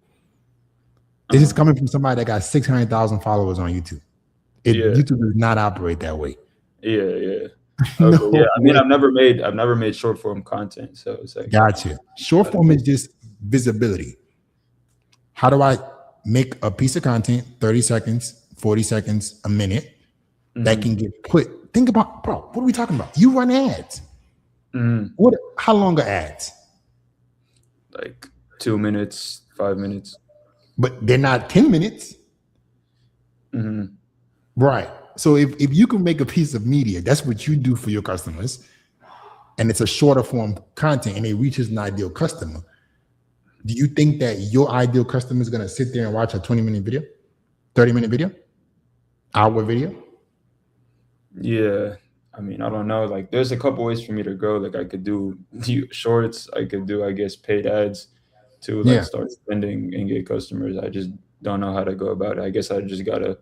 Speaker 1: This is coming from somebody that got 600,000 followers on YouTube. YouTube does not operate that way.
Speaker 3: Yeah. Okay. I mean, I've never made short form content, so it's like
Speaker 1: gotcha. Short form is just visibility. How do I make a piece of content 30 seconds, 40 seconds, a minute that can get put? Think about, bro, what are we talking about? You run ads. How long are ads?
Speaker 3: Like 2 minutes, 5 minutes.
Speaker 1: But they're not 10 minutes. Right. So if you can make a piece of media, that's what you do for your customers, and it's a shorter form content and it reaches an ideal customer, do you think that your ideal customer is going to sit there and watch a 20-minute video, 30-minute video, hour video?
Speaker 3: Yeah. I mean, I don't know. Like there's a couple ways for me to grow. Like I could do shorts. I could do, I guess, paid ads to like start spending and get customers. I just don't know how to go about it. I guess I just gotta,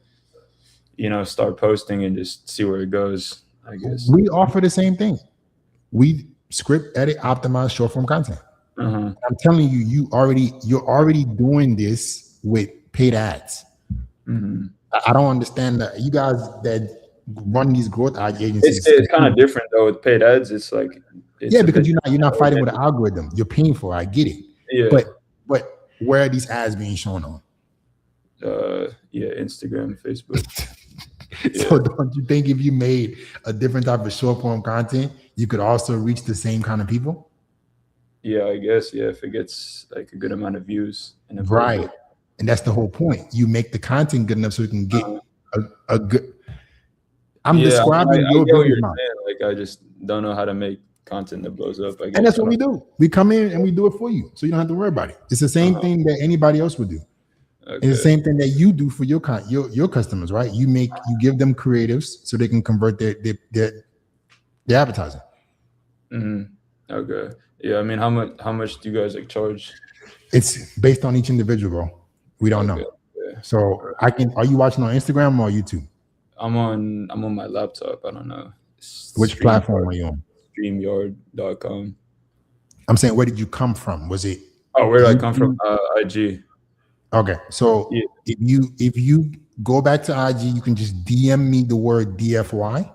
Speaker 3: start posting and just see where it goes, I guess.
Speaker 1: We offer the same thing. We script, edit, optimize short form content. I'm telling you, you're already doing this with paid ads. I don't understand that. You guys that run these growth ad agencies,
Speaker 3: it's kind of different though with paid ads. It's like
Speaker 1: because you're not fighting with an algorithm. You're paying for it. I get it.
Speaker 3: Yeah.
Speaker 1: But where are these ads being shown on?
Speaker 3: Instagram, Facebook.
Speaker 1: So don't you think if you made a different type of short form content, you could also reach the same kind of people?
Speaker 3: Yeah, I guess. Yeah, if it gets like a good amount of views.
Speaker 1: Right. And that's the whole point. You make the content good enough so you can get a good. I'm describing your business model.
Speaker 3: Like I just don't know how to make content that blows up. I guess.
Speaker 1: And that's what we do. We come in and we do it for you, so you don't have to worry about it. It's the same thing that anybody else would do.
Speaker 3: Okay.
Speaker 1: It's the same thing that you do for your customers, right? You give them creatives so they can convert their advertising.
Speaker 3: Okay. Yeah. I mean, how much do you guys like charge?
Speaker 1: It's based on each individual, bro. We don't know.
Speaker 3: Yeah.
Speaker 1: So are you watching on Instagram or YouTube?
Speaker 3: I'm on my laptop. I don't know.
Speaker 1: Which platform are you on?
Speaker 3: StreamYard.com.
Speaker 1: I'm saying, where did you come from? Was it?
Speaker 3: Oh, where did I come from? IG.
Speaker 1: Okay, so if you go back to IG, you can just DM me the word DFY.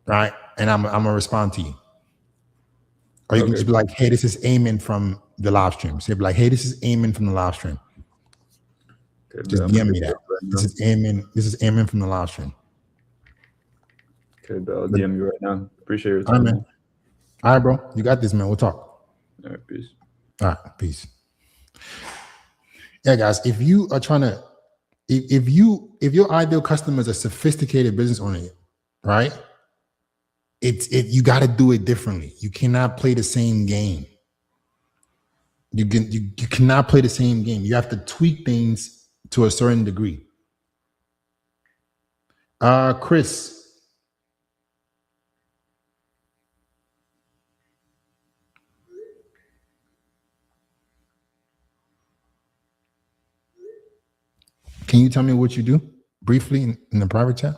Speaker 1: Right, and I'm gonna respond to you. Or you can just be like, hey, this is Eamon from the live stream. Say like, hey, this is Eamon from the live stream. Okay, just DM me that. This is Eamon from the live stream.
Speaker 3: Okay, but I'll DM you right now. Appreciate your time.
Speaker 1: All right, man. All right, bro. You got this, man. We'll talk.
Speaker 3: All right, peace.
Speaker 1: All right, peace. Yeah, guys, if you are trying to, if your ideal customer is a sophisticated business owner, right? You got to do it differently. You cannot play the same game. You cannot play the same game. You have to tweak things to a certain degree. Chris. Can you tell me what you do briefly in the private chat?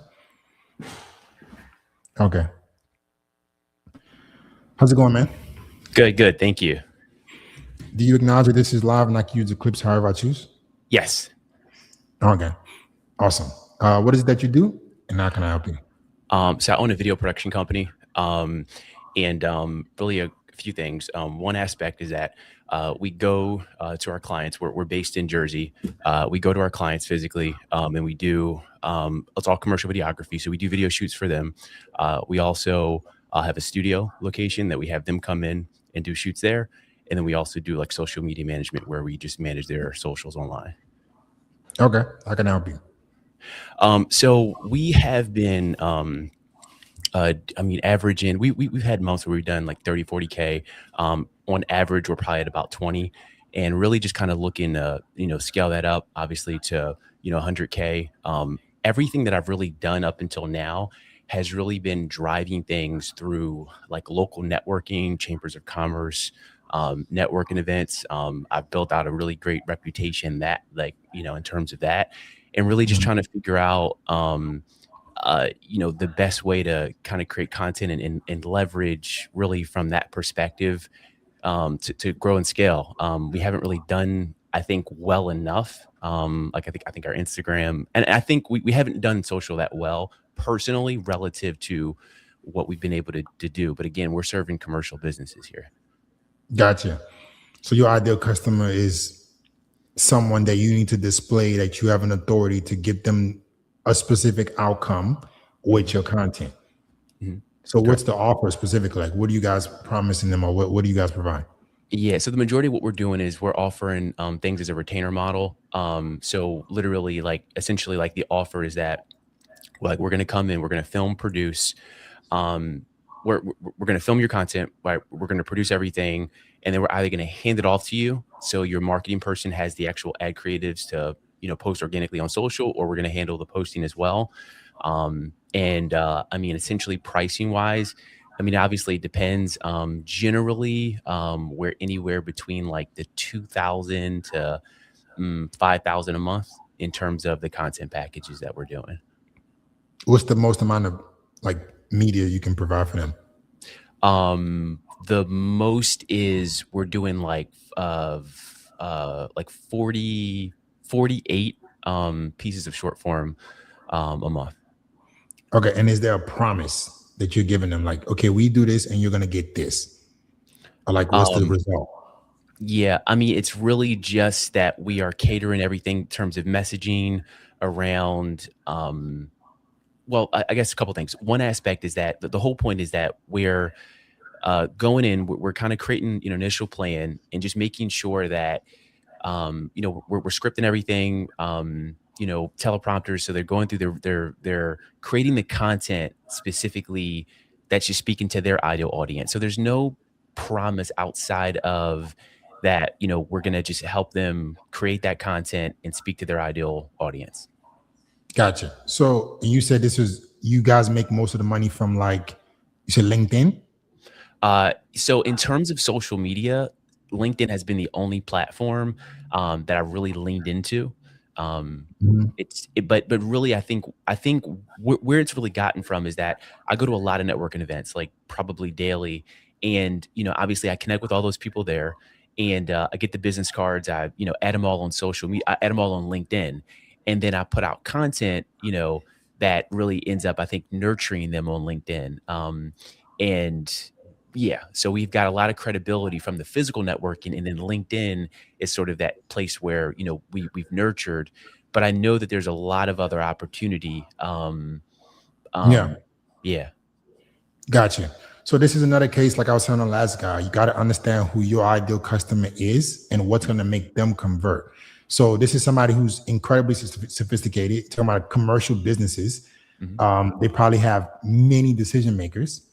Speaker 1: Okay. How's it going, man?
Speaker 5: Good. Thank you.
Speaker 1: Do you acknowledge that this is live and I can use the clips however I choose?
Speaker 5: Yes.
Speaker 1: Okay. Awesome. What is it that you do, and how can I help you?
Speaker 5: So I own a video production company, and really a few things. One aspect is that we go to our clients. We're based in Jersey. We go to our clients physically, and we do it's all commercial videography. So we do video shoots for them. We also have a studio location that we have them come in and do shoots there, and then we also do like social media management where we just manage their socials online.
Speaker 1: Okay, how can I help you?
Speaker 5: So we have been averaging, we've had months where we've done like 30, 40K. On average, we're probably at about 20, and really just kind of looking to, scale that up obviously to, 100K. Everything that I've really done up until now has really been driving things through like local networking, chambers of commerce, networking events. I've built out a really great reputation that in terms of that, and really just trying to figure out, the best way to kind of create content and leverage really from that perspective to grow and scale. We haven't really done, I think, well enough. I think our Instagram, and I think we haven't done social that well personally relative to what we've been able to do. But again, we're serving commercial businesses here.
Speaker 1: Gotcha. So your ideal customer is someone that you need to display that you have an authority to give them a specific outcome with your content. Mm-hmm. So what's the offer specifically? Like, what are you guys promising them, or what do you guys provide?
Speaker 5: Yeah, so the majority of what we're doing is we're offering things as a retainer model. So literally, essentially, the offer is that we're going to come in, we're going to film, produce, we're going to film your content, right? We're going to produce everything, and then we're either going to hand it off to you, so your marketing person has the actual ad creatives to post organically on social, or we're going to handle the posting as well. Essentially pricing wise, obviously it depends. Generally, we're anywhere between like the 2,000 to 5,000 a month in terms of the content packages that we're doing.
Speaker 1: What's the most amount of media you can provide for them?
Speaker 5: The most is we're doing 48 pieces of short form a month.
Speaker 1: Okay, and is there a promise that you're giving them, okay, we do this and you're gonna get this, or what's the result?
Speaker 5: Yeah, it's really just that we are catering everything in terms of messaging around. I guess a couple things. One aspect is that the whole point is that we're going in, we're kind of creating an initial plan and just making sure that we're scripting everything. teleprompters. So they're going through they're creating the content specifically that's just speaking to their ideal audience. So there's no promise outside of that, we're going to just help them create that content and speak to their ideal audience.
Speaker 1: Gotcha. So you said you guys make most of the money from, like, you said LinkedIn?
Speaker 5: So in terms of social media, LinkedIn has been the only platform that I really leaned into. But really, I think where it's really gotten from is that I go to a lot of networking events, like probably daily. And, obviously I connect with all those people there, and I get the business cards. I, add them all on social media. I add them all on LinkedIn. And then I put out content, that really ends up, I think, nurturing them on LinkedIn. And yeah, so we've got a lot of credibility from the physical networking, and then LinkedIn is sort of that place where, we've nurtured, but I know that there's a lot of other opportunity. Yeah.
Speaker 1: Gotcha. So this is another case, like I was telling the last guy, you got to understand who your ideal customer is and what's going to make them convert. So this is somebody who's incredibly sophisticated, talking about commercial businesses. They probably have many decision makers,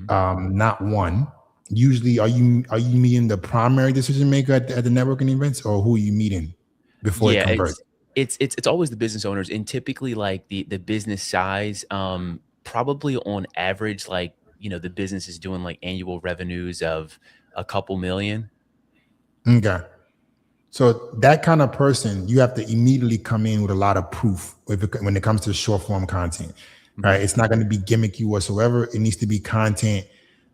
Speaker 1: not one. Usually, are you meeting the primary decision maker at the networking events, or who are you meeting before it converts?
Speaker 5: It's always the business owners, and typically like the business size, probably on average, like, the business is doing like annual revenues of a couple million.
Speaker 1: Okay. So that kind of person, you have to immediately come in with a lot of proof when it comes to short form content, right? It's not going to be gimmicky whatsoever. It needs to be content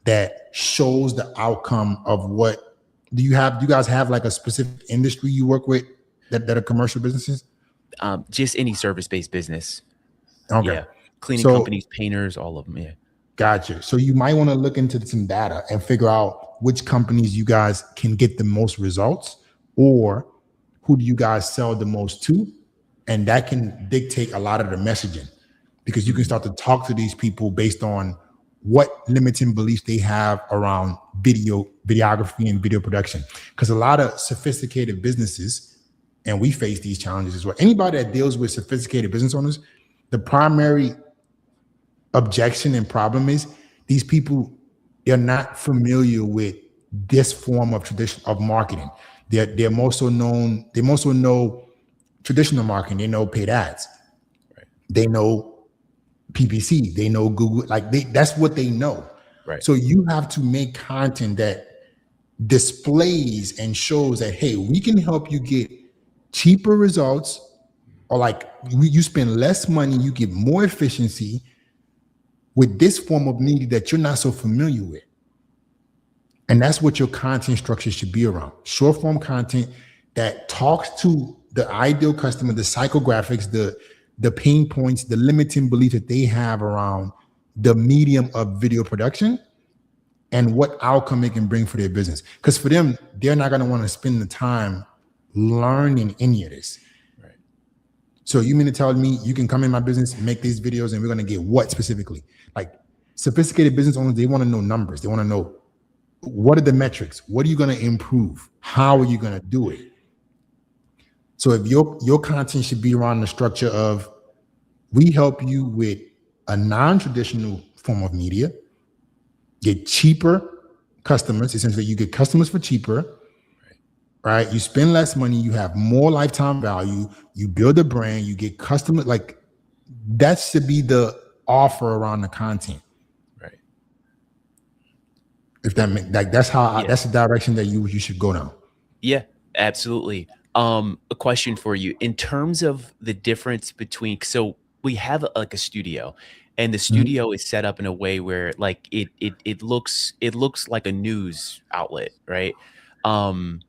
Speaker 1: that shows the outcome of what do you guys have like a specific industry you work with that are commercial businesses?
Speaker 5: Just any service-based business.
Speaker 1: Okay.
Speaker 5: Yeah. Cleaning companies, painters, all of them. Yeah.
Speaker 1: Gotcha. So you might want to look into some data and figure out which companies you guys can get the most results, or who do you guys sell the most to? And that can dictate a lot of the messaging, because you can start to talk to these people based on what limiting beliefs they have around videography and video production. Because a lot of sophisticated businesses, and we face these challenges as well. Anybody that deals with sophisticated business owners, the primary objection and problem is these people, they're not familiar with this form of tradition of marketing. They also know traditional marketing. They know paid ads.
Speaker 5: Right.
Speaker 1: They know PPC. They know Google. That's what they know.
Speaker 5: Right.
Speaker 1: So you have to make content that displays and shows that, hey, we can help you get cheaper results, or like you spend less money, you get more efficiency with this form of media that you're not so familiar with. And that's what your content structure should be around. Short form content that talks to the ideal customer, the psychographics, the pain points, the limiting belief that they have around the medium of video production and what outcome it can bring for their business. Because for them, they're not going to want to spend the time learning any of this.
Speaker 5: Right.
Speaker 1: So you mean to tell me you can come in my business, make these videos, and we're going to get what specifically? Like sophisticated business owners, they want to know numbers. They want to know, what are the metrics? What are you going to improve? How are you going to do it? So if your content should be around the structure of, we help you with a non-traditional form of media, get cheaper customers. Essentially, you get customers for cheaper, right? You spend less money, you have more lifetime value, you build a brand, you get customers. Like that should be the offer around the content.
Speaker 5: Right.
Speaker 1: If that makes, like, that's how that's the direction that you should go now.
Speaker 5: Yeah, absolutely. A question for you in terms of the difference between, so we have like a studio, and the studio is set up in a way where like it looks like a news outlet, right? And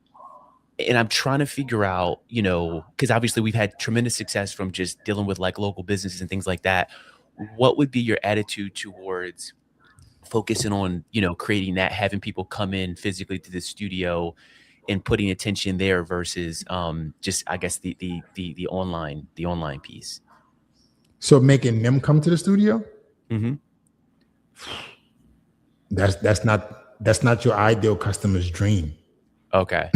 Speaker 5: I'm trying to figure out, because obviously we've had tremendous success from just dealing with like local businesses and things like that. What would be your attitude towards focusing on, creating that, having people come in physically to the studio and putting attention there versus just, I guess, the online piece?
Speaker 1: So making them come to the studio?
Speaker 5: Mm-hmm.
Speaker 1: That's not your ideal customer's dream.
Speaker 5: Okay.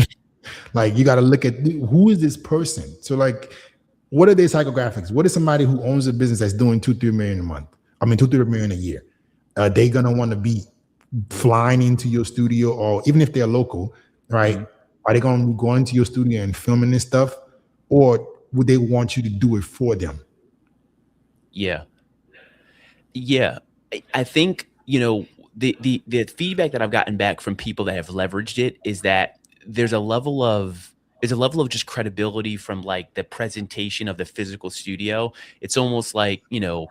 Speaker 1: Like you got to look at who is this person. So like what are their psychographics? What is somebody who owns a business that's doing 2-3 million a month? I mean, 2-3 million a year. Are they gonna want to be flying into your studio, or even if they're local, right? Are they gonna be going to your studio and filming this stuff, or would they want you to do it for them?
Speaker 5: Yeah. I think, you know, the feedback that I've gotten back from people that have leveraged it is that there's a level of just credibility from like the presentation of the physical studio. It's almost like, you know,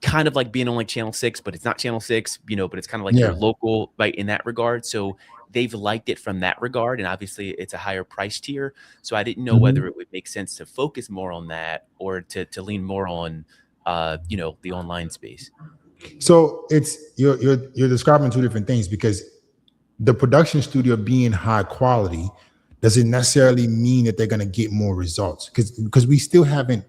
Speaker 5: kind of like being on like Channel 6, but it's not Channel 6, you know, but it's kind of like your local, right, in that regard. So they've liked it from that regard. And obviously it's a higher price tier. So I didn't know whether it would make sense to focus more on that or to lean more on, you know, the online space.
Speaker 1: So it's you're describing two different things, because the production studio being high quality doesn't necessarily mean that they're going to get more results, because we still haven't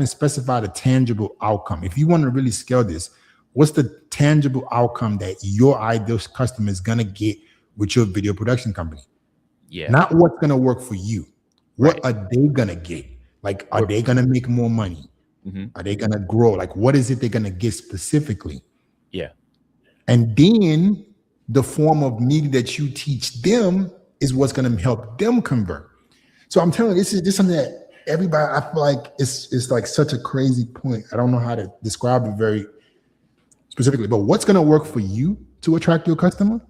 Speaker 1: specified a tangible outcome. If you want to really scale this, what's the tangible outcome that your ideal customer is going to get with your video production company?
Speaker 5: Yeah.
Speaker 1: Not what's going to work for you. What are they going to get? Like, are they going to make more money? Are they going to grow? Like, what is it they're going to get specifically?
Speaker 5: Yeah.
Speaker 1: And then the form of media that you teach them is what's going to help them convert. So I'm telling you, this is something that everybody, I feel like it's like such a crazy point. I don't know how to describe it very specifically, but what's going to work for you to attract your customer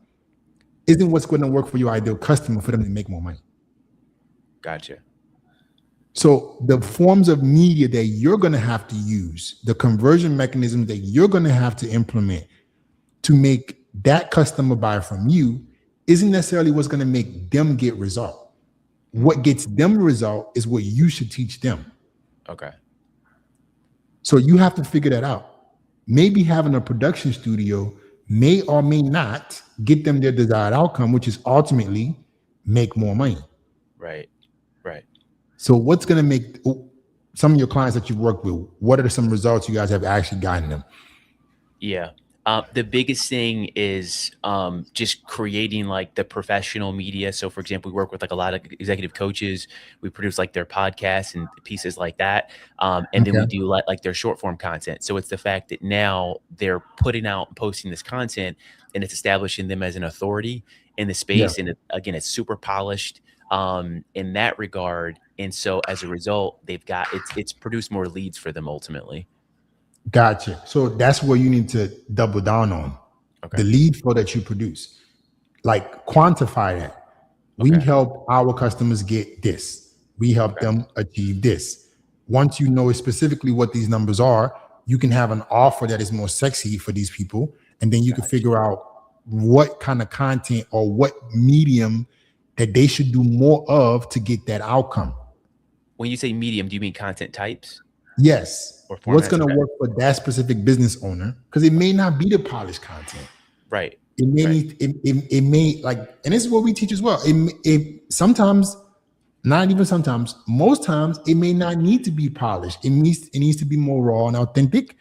Speaker 1: isn't what's going to work for your ideal customer for them to make more money.
Speaker 5: Gotcha.
Speaker 1: So the forms of media that you're going to have to use, the conversion mechanisms that you're going to have to implement to make that customer buy from you isn't necessarily what's going to make them get result. What gets them result is what you should teach them.
Speaker 5: Okay.
Speaker 1: So you have to figure that out. Maybe having a production studio may or may not get them their desired outcome, which is ultimately make more money.
Speaker 5: Right.
Speaker 1: So what's going to make some of your clients that you've worked with, what are some results you guys have actually gotten them?
Speaker 5: Yeah. The biggest thing is just creating like the professional media. So for example, we work with like a lot of executive coaches. We produce like their podcasts and pieces like that. And then we do like their short form content. So it's the fact that now they're putting out and posting this content, and it's establishing them as an authority in the space. And again, it's super polished in that regard. And so as a result, it's produced more leads for them ultimately.
Speaker 1: Gotcha. So that's where you need to double down on the lead flow that you produce. Like, quantify that. We help our customers get this. We help them achieve this. Once you know specifically what these numbers are, you can have an offer that is more sexy for these people. And then you can figure out what kind of content or what medium that they should do more of to get that outcome.
Speaker 5: When you say medium, do you mean content types?
Speaker 1: Yes. What's going to work for that specific business owner? Because it may not be the polished content.
Speaker 5: Right.
Speaker 1: It may need, it may, like, and this is what we teach as well. It sometimes, not even sometimes, most times it may not need to be polished. It needs to be more raw and authentic,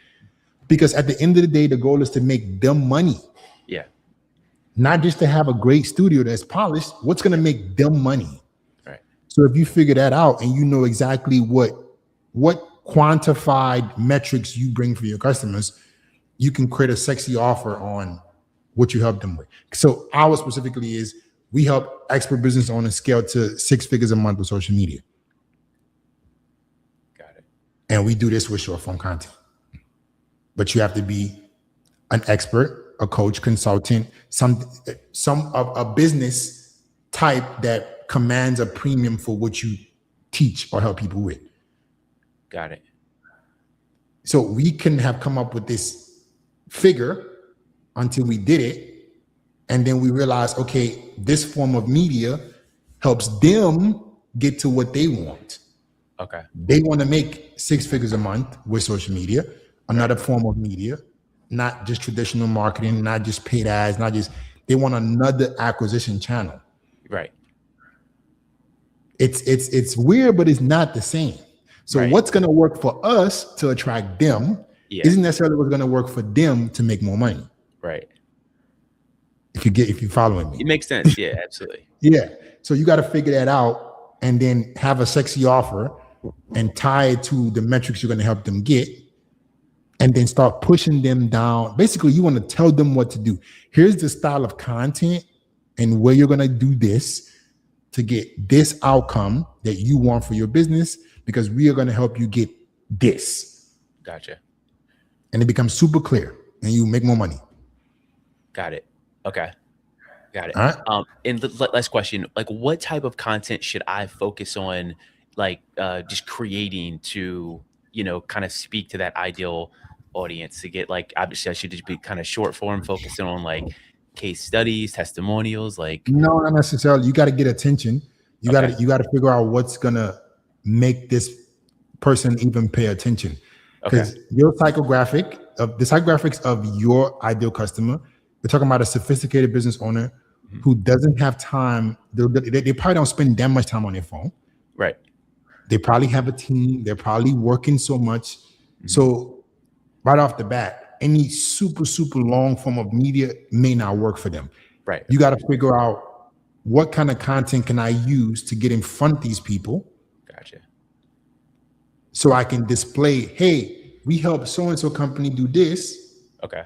Speaker 1: because at the end of the day, the goal is to make them money.
Speaker 5: Yeah.
Speaker 1: Not just to have a great studio that's polished. What's going to make them money?
Speaker 5: Right.
Speaker 1: So if you figure that out and you know exactly what quantified metrics you bring for your customers, you can create a sexy offer on what you help them with. So ours specifically is we help expert business owners scale to 6 figures a month with social media.
Speaker 5: Got it.
Speaker 1: And we do this with short form content. But you have to be an expert, a coach, consultant, a business type that commands a premium for what you teach or help people with.
Speaker 5: Got it.
Speaker 1: So we couldn't have come up with this figure until we did it. And then we realized, okay, this form of media helps them get to what they want.
Speaker 5: Okay.
Speaker 1: They want to make 6 figures a month with social media, another form of media, not just traditional marketing, not just paid ads, they want another acquisition channel.
Speaker 5: Right.
Speaker 1: It's weird, but it's not the same. So what's going to work for us to attract them isn't necessarily what's going to work for them to make more money.
Speaker 5: Right.
Speaker 1: If you're following me.
Speaker 5: It makes sense. Yeah, absolutely.
Speaker 1: Yeah. So you got to figure that out and then have a sexy offer and tie it to the metrics you're going to help them get, and then start pushing them down. Basically, you want to tell them what to do. Here's the style of content and where you're going to do this to get this outcome that you want for your business, because we are going to help you get this.
Speaker 5: Gotcha.
Speaker 1: And it becomes super clear and you make more money.
Speaker 5: Got it. Okay. Got it.
Speaker 1: All right.
Speaker 5: And the last question, like what type of content should I focus on, like just creating to, you know, kind of speak to that ideal audience to get, like, obviously I should just be kind of short form, focusing on like case studies, testimonials, like.
Speaker 1: No, not necessarily. You got to get attention. You got to figure out what's going to make this person even pay attention. Because your psychographic, the psychographics of your ideal customer, we're talking about a sophisticated business owner who doesn't have time. They probably don't spend that much time on their phone.
Speaker 5: Right.
Speaker 1: They probably have a team. They're probably working so much. So right off the bat, any super long form of media may not work for them.
Speaker 5: Right.
Speaker 1: You got to figure out what kind of content can I use to get in front of these people.
Speaker 5: Gotcha.
Speaker 1: So I can display, hey, we help so-and-so company do this.
Speaker 5: Okay.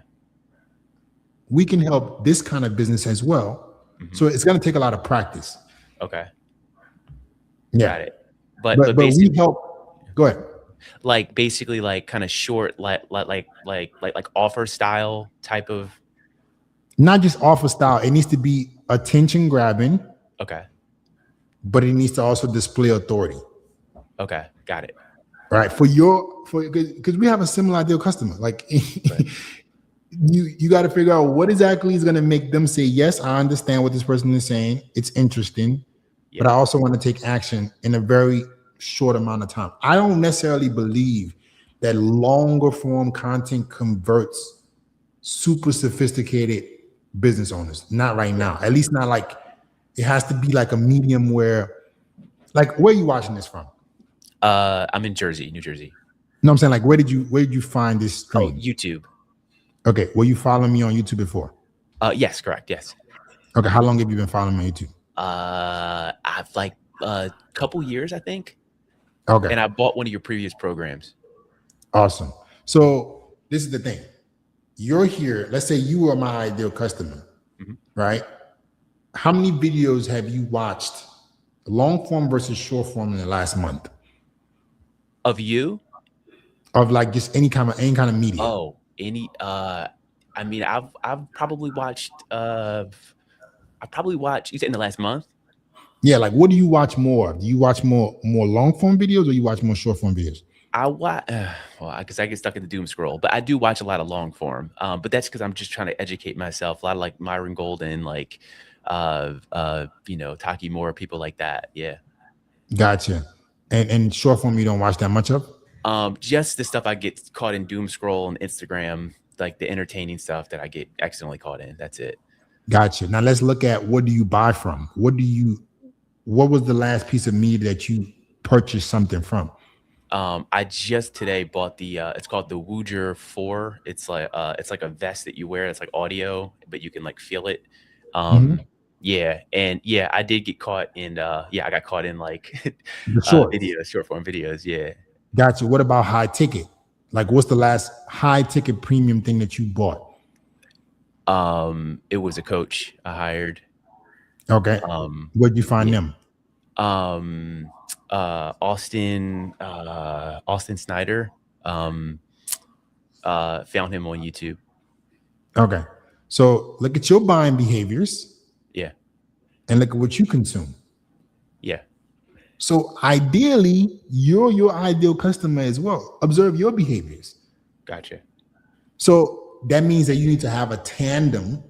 Speaker 1: We can help this kind of business as well. So it's going to take a lot of practice.
Speaker 5: Okay.
Speaker 1: Yeah.
Speaker 5: Got it. But
Speaker 1: we help. Go ahead.
Speaker 5: Like basically like kind of short, like offer style type of.
Speaker 1: Not just offer style. It needs to be attention grabbing.
Speaker 5: Okay.
Speaker 1: But it needs to also display authority.
Speaker 5: Okay. Got it.
Speaker 1: Right. Because we have a similar ideal customer. Like
Speaker 5: Right.
Speaker 1: you got to figure out what exactly is going to make them say, yes, I understand what this person is saying. It's interesting.
Speaker 5: Yeah.
Speaker 1: But I also want to take action in a very short amount of time. I don't necessarily believe that longer form content converts super sophisticated business owners. Not right now. At least not like, it has to be like a medium where, like, where are you watching this from?
Speaker 5: I'm in Jersey, New Jersey.
Speaker 1: No, I'm saying, like, where did you find this stream?
Speaker 5: Oh, YouTube.
Speaker 1: Okay. Were you following me on YouTube before?
Speaker 5: Yes, correct. Yes.
Speaker 1: Okay. How long have you been following me on YouTube?
Speaker 5: I've like a couple years, I think.
Speaker 1: Okay.
Speaker 5: And I bought one of your previous programs.
Speaker 1: Awesome. So this is the thing. You're here. Let's say you are my ideal customer, right? How many videos have you watched, long form versus short form, in the last month?
Speaker 5: Of you?
Speaker 1: Of like just any kind of media.
Speaker 5: Oh, any I mean I've probably watched you said in the last month?
Speaker 1: Yeah, like what do you watch more? Do you watch more long form videos or you watch more short form videos?
Speaker 5: I watch well, because I get stuck in the doom scroll, but I do watch a lot of long form. But that's because I'm just trying to educate myself. A lot of like Myron Golden, like Taki Moore, people like that. Yeah.
Speaker 1: Gotcha. And short form you don't watch that much of?
Speaker 5: Just the stuff I get caught in doom scroll on Instagram, like the entertaining stuff that I get accidentally caught in. That's it.
Speaker 1: Gotcha. Now let's look at, what do you buy from? What was the last piece of media that you purchased something from?
Speaker 5: I just today bought the it's called the Woojer 4. It's like a vest that you wear. It's like audio, but you can like feel it. Yeah, and yeah, I did get caught in I got caught in like short form videos. Yeah.
Speaker 1: Gotcha. What about high ticket? Like, what's the last high ticket premium thing that you bought?
Speaker 5: It was a coach I hired.
Speaker 1: Okay. Where'd you find them?
Speaker 5: Austin Snyder. Found him on YouTube.
Speaker 1: Okay. So look at your buying behaviors.
Speaker 5: Yeah.
Speaker 1: And look at what you consume.
Speaker 5: Yeah.
Speaker 1: So ideally, you're your ideal customer as well. Observe your behaviors.
Speaker 5: Gotcha.
Speaker 1: So that means that you need to have a tandem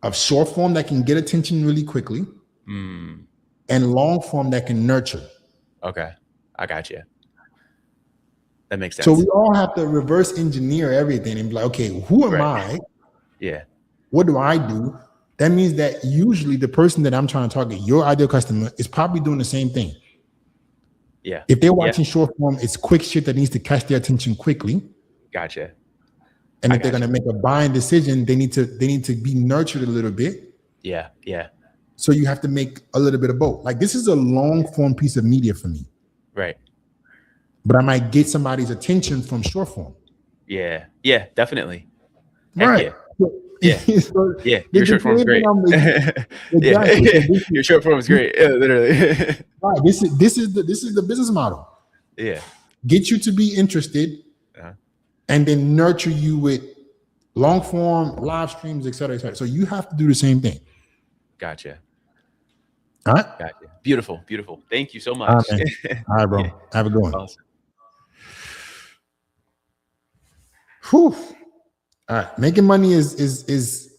Speaker 1: of short form that can get attention really quickly and long form that can nurture.
Speaker 5: Okay. I got you. That makes sense.
Speaker 1: So we all have to reverse engineer everything and be like, okay, who am I?
Speaker 5: Yeah.
Speaker 1: What do I do? That means that usually the person that I'm trying to target, your ideal customer, is probably doing the same thing.
Speaker 5: Yeah.
Speaker 1: If they're watching short form, it's quick shit that needs to catch their attention quickly.
Speaker 5: Gotcha.
Speaker 1: And if they're going to make a buying decision, they need to be nurtured a little bit.
Speaker 5: Yeah. Yeah.
Speaker 1: So you have to make a little bit of both. Like, this is a long form piece of media for me.
Speaker 5: Right.
Speaker 1: but I might get somebody's attention from short form.
Speaker 5: Yeah, definitely. Heck
Speaker 1: Right.
Speaker 5: Yeah.
Speaker 1: So
Speaker 5: Yeah,
Speaker 1: the
Speaker 5: your short form's great.
Speaker 1: creative
Speaker 5: Yeah,
Speaker 1: exactly. So this
Speaker 5: your short form's great. Yeah, literally.
Speaker 1: right. This is the business model.
Speaker 5: Yeah.
Speaker 1: Get you to be interested,
Speaker 5: Uh-huh.
Speaker 1: and then nurture you with long form live streams, et cetera, et cetera. So you have to do the same thing.
Speaker 5: Gotcha.
Speaker 1: All right.
Speaker 5: Gotcha. Beautiful. Thank you so
Speaker 1: All right,
Speaker 5: much.
Speaker 1: man. All right, bro.
Speaker 5: Yeah.
Speaker 1: Have a good one.
Speaker 5: Awesome.
Speaker 1: Whew. All right. Making money is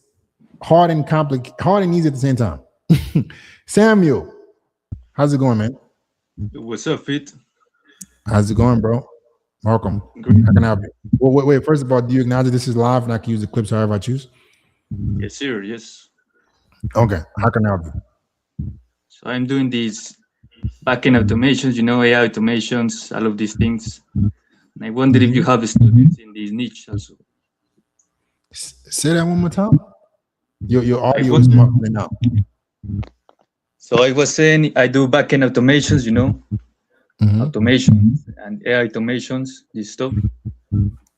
Speaker 1: hard and complicated, hard and easy at the same time. Samuel, how's it going, man?
Speaker 6: What's up, Fit?
Speaker 1: How's it going, bro? Welcome.
Speaker 6: Great.
Speaker 1: How can I help you? Well, wait. First of all, do you acknowledge that this is live and I can use the clips however I choose?
Speaker 6: Yes, sir. Yes.
Speaker 1: Okay. How can I help you?
Speaker 6: So I'm doing these backend automations, AI automations, all of these things. And I wonder if you have students in this niche also.
Speaker 1: Say that one more time. Your audio
Speaker 6: I
Speaker 1: is
Speaker 6: wonder-
Speaker 1: muffling out.
Speaker 6: So I was saying I do backend automations,
Speaker 1: Mhm.
Speaker 6: automations and AI automations, this stuff.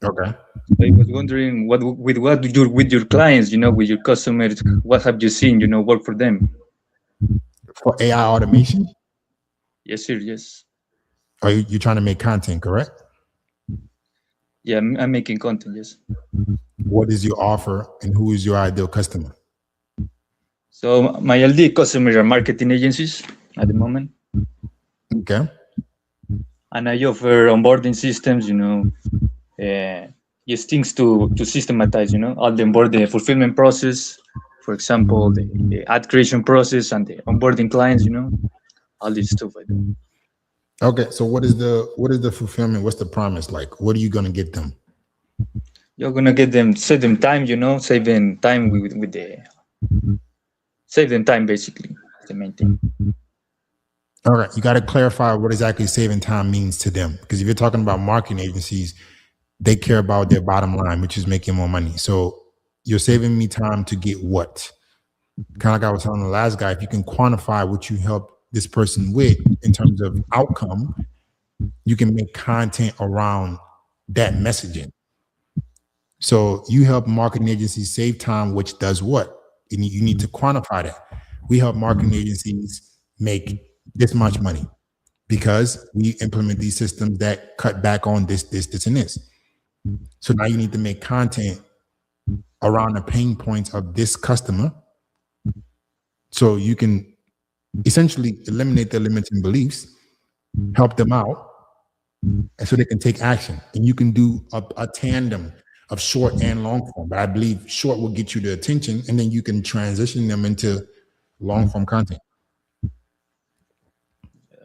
Speaker 1: Okay.
Speaker 6: So I was wondering with your clients, with your customers, what have you seen, work for them?
Speaker 1: For AI automation,
Speaker 6: Yes, sir. Yes.
Speaker 1: are you trying to make content, correct?
Speaker 6: Yeah, I'm making content. Yes.
Speaker 1: What is your offer and who is your ideal customer?
Speaker 6: So my LD customers are marketing agencies at the moment.
Speaker 1: Okay.
Speaker 6: And I offer onboarding systems, just things to systematize, all the onboarding fulfillment process, for example, the ad creation process and the onboarding clients, all this stuff I do.
Speaker 1: Okay. So what is the fulfillment? What's the promise like? What are you gonna get them?
Speaker 6: You're gonna get them, save them time, save them time save them time basically. That's the main thing.
Speaker 1: All right. You got to clarify what exactly saving time means to them. Because if you're talking about marketing agencies, they care about their bottom line, which is making more money. So you're saving me time to get what? Kind of like I was telling the last guy, if you can quantify what you help this person with in terms of outcome, you can make content around that messaging. So you help marketing agencies save time, which does what? And you need to quantify that. We help marketing agencies make this much money because we implement these systems that cut back on this, and this. So now you need to make content around the pain points of this customer. So you can essentially eliminate their limiting beliefs, help them out, and so they can take action. And you can do a tandem of short and long form. But I believe short will get you the attention, and then you can transition them into long form content.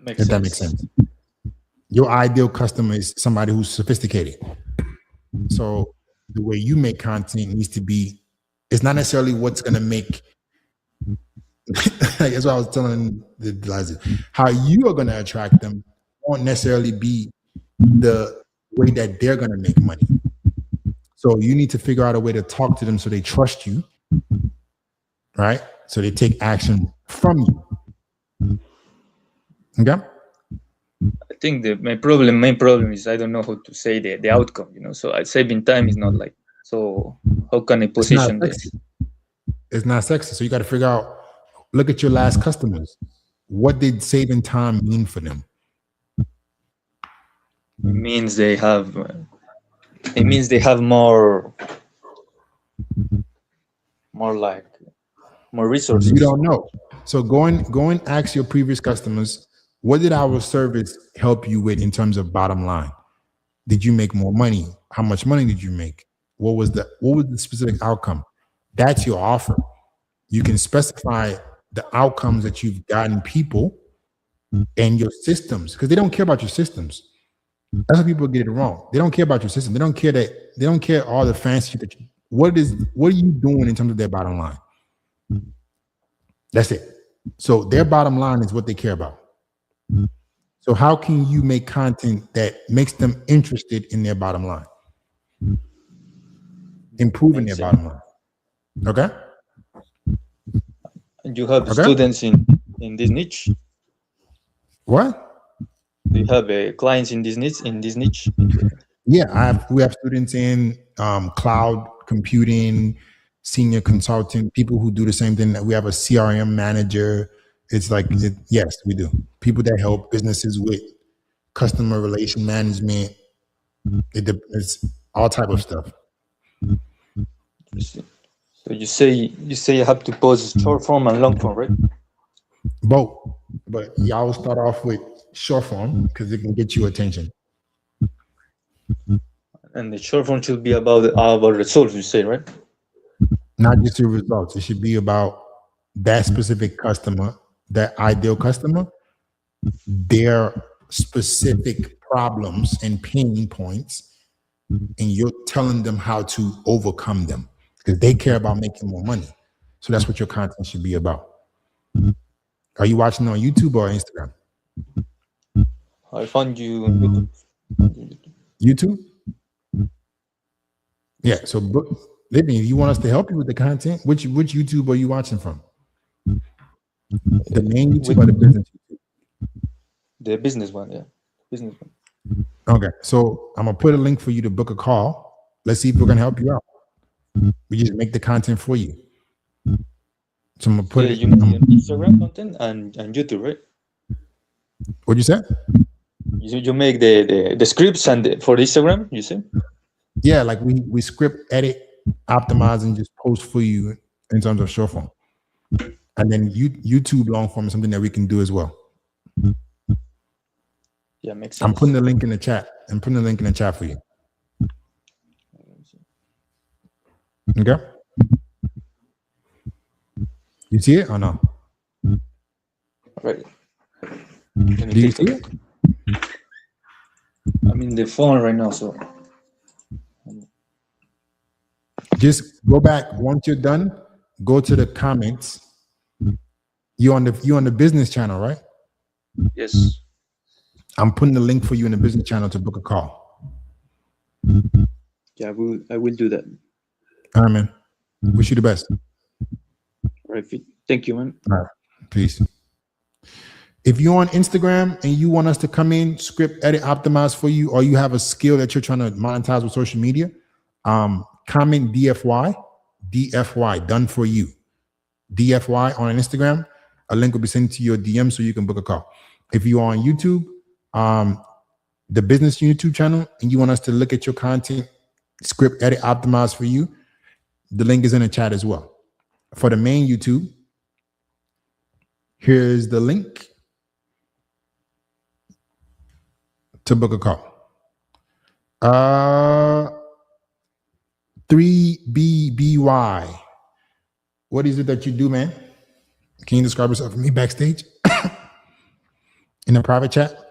Speaker 1: If that makes sense. Your ideal customer is somebody who's sophisticated. So the way you make content needs to be, it's not necessarily what's going to make, that's what I was telling the guys, how you are going to attract them won't necessarily be the way that they're going to make money. So you need to figure out a way to talk to them so they trust you, right? So they take action from you. Okay.
Speaker 6: I think the main problem is I don't know how to say the outcome, So saving time is not like, so how can I position this?
Speaker 1: It's not sexy. So you got to figure out, look at your last customers. What did saving time mean for them?
Speaker 6: It means they have more resources.
Speaker 1: You don't know. So go and ask your previous customers, what did our service help you with in terms of bottom line? Did you make more money? How much money did you make? What was the specific outcome? That's your offer. You can specify the outcomes that you've gotten people and your systems, because they don't care about your systems. That's how people get it wrong. They don't care about your system. They don't care all the fancy that you, what are you doing in terms of their bottom line? That's it. So their bottom line is what they care about. So how can you make content that makes them interested in their bottom line? Improving their bottom line. Okay?
Speaker 6: And you have students in this niche?
Speaker 1: What?
Speaker 6: Do you have clients in this niche?
Speaker 1: Yeah, we have students in cloud computing, senior consultant, people who do the same thing. That we have a CRM manager. It's like, yes, we do. People that help businesses with customer relation management. It's all type of stuff.
Speaker 6: So you say you have to post short form and long form, right?
Speaker 1: Both, but y'all start off with short form because it can get you attention.
Speaker 6: And the short form should be about results, you say, right?
Speaker 1: Not just your results. It should be about that specific customer, that ideal customer, their specific problems and pain points, and you're telling them how to overcome them because they care about making more money. So that's what your content should be about. Are you watching on YouTube or Instagram?
Speaker 6: I found you on YouTube.
Speaker 1: YouTube? Yeah. So, Libby, if you want us to help you with the content, which YouTube are you watching from? The main YouTube or the business YouTube?
Speaker 6: The business one, yeah. Business one.
Speaker 1: Okay. So I'm gonna put a link for you to book a call. Let's see if we're gonna help you out. We just make the content for you. So I'm gonna put it.
Speaker 6: You mean Instagram content and YouTube, right?
Speaker 1: What'd you say?
Speaker 6: You make the scripts and for Instagram, you say?
Speaker 1: Yeah, like we script, edit, optimize, and just post for you in terms of short form. And then YouTube long form is something that we can do as well.
Speaker 6: Yeah, makes sense.
Speaker 1: I'm putting the link in the chat. I'm putting the link in the chat for you. Okay. You see it or no?
Speaker 6: Right.
Speaker 1: Do you see it?
Speaker 6: I'm in the phone right now, so
Speaker 1: Just go back once you're done. Go to the comments. You on the business channel, right?
Speaker 6: yes.
Speaker 1: I'm putting the link for you in the business channel to book a call.
Speaker 6: Yeah, I will do that.
Speaker 1: All right, man. Wish you the best.
Speaker 6: Right. Thank you, man.
Speaker 1: All right. Peace. If you're on Instagram and you want us to come in, script, edit, optimize for you, or you have a skill that you're trying to monetize with social media, comment DFY, done for you. DFY on Instagram. A link will be sent to your DM so you can book a call. If you're on YouTube, the business YouTube channel, and you want us to look at your content, script, edit, optimize for you, the link is in the chat as well. For the main YouTube, here's the link to book a call. 3BBY. What is it that you do, man? Can you describe yourself for me backstage in the private chat?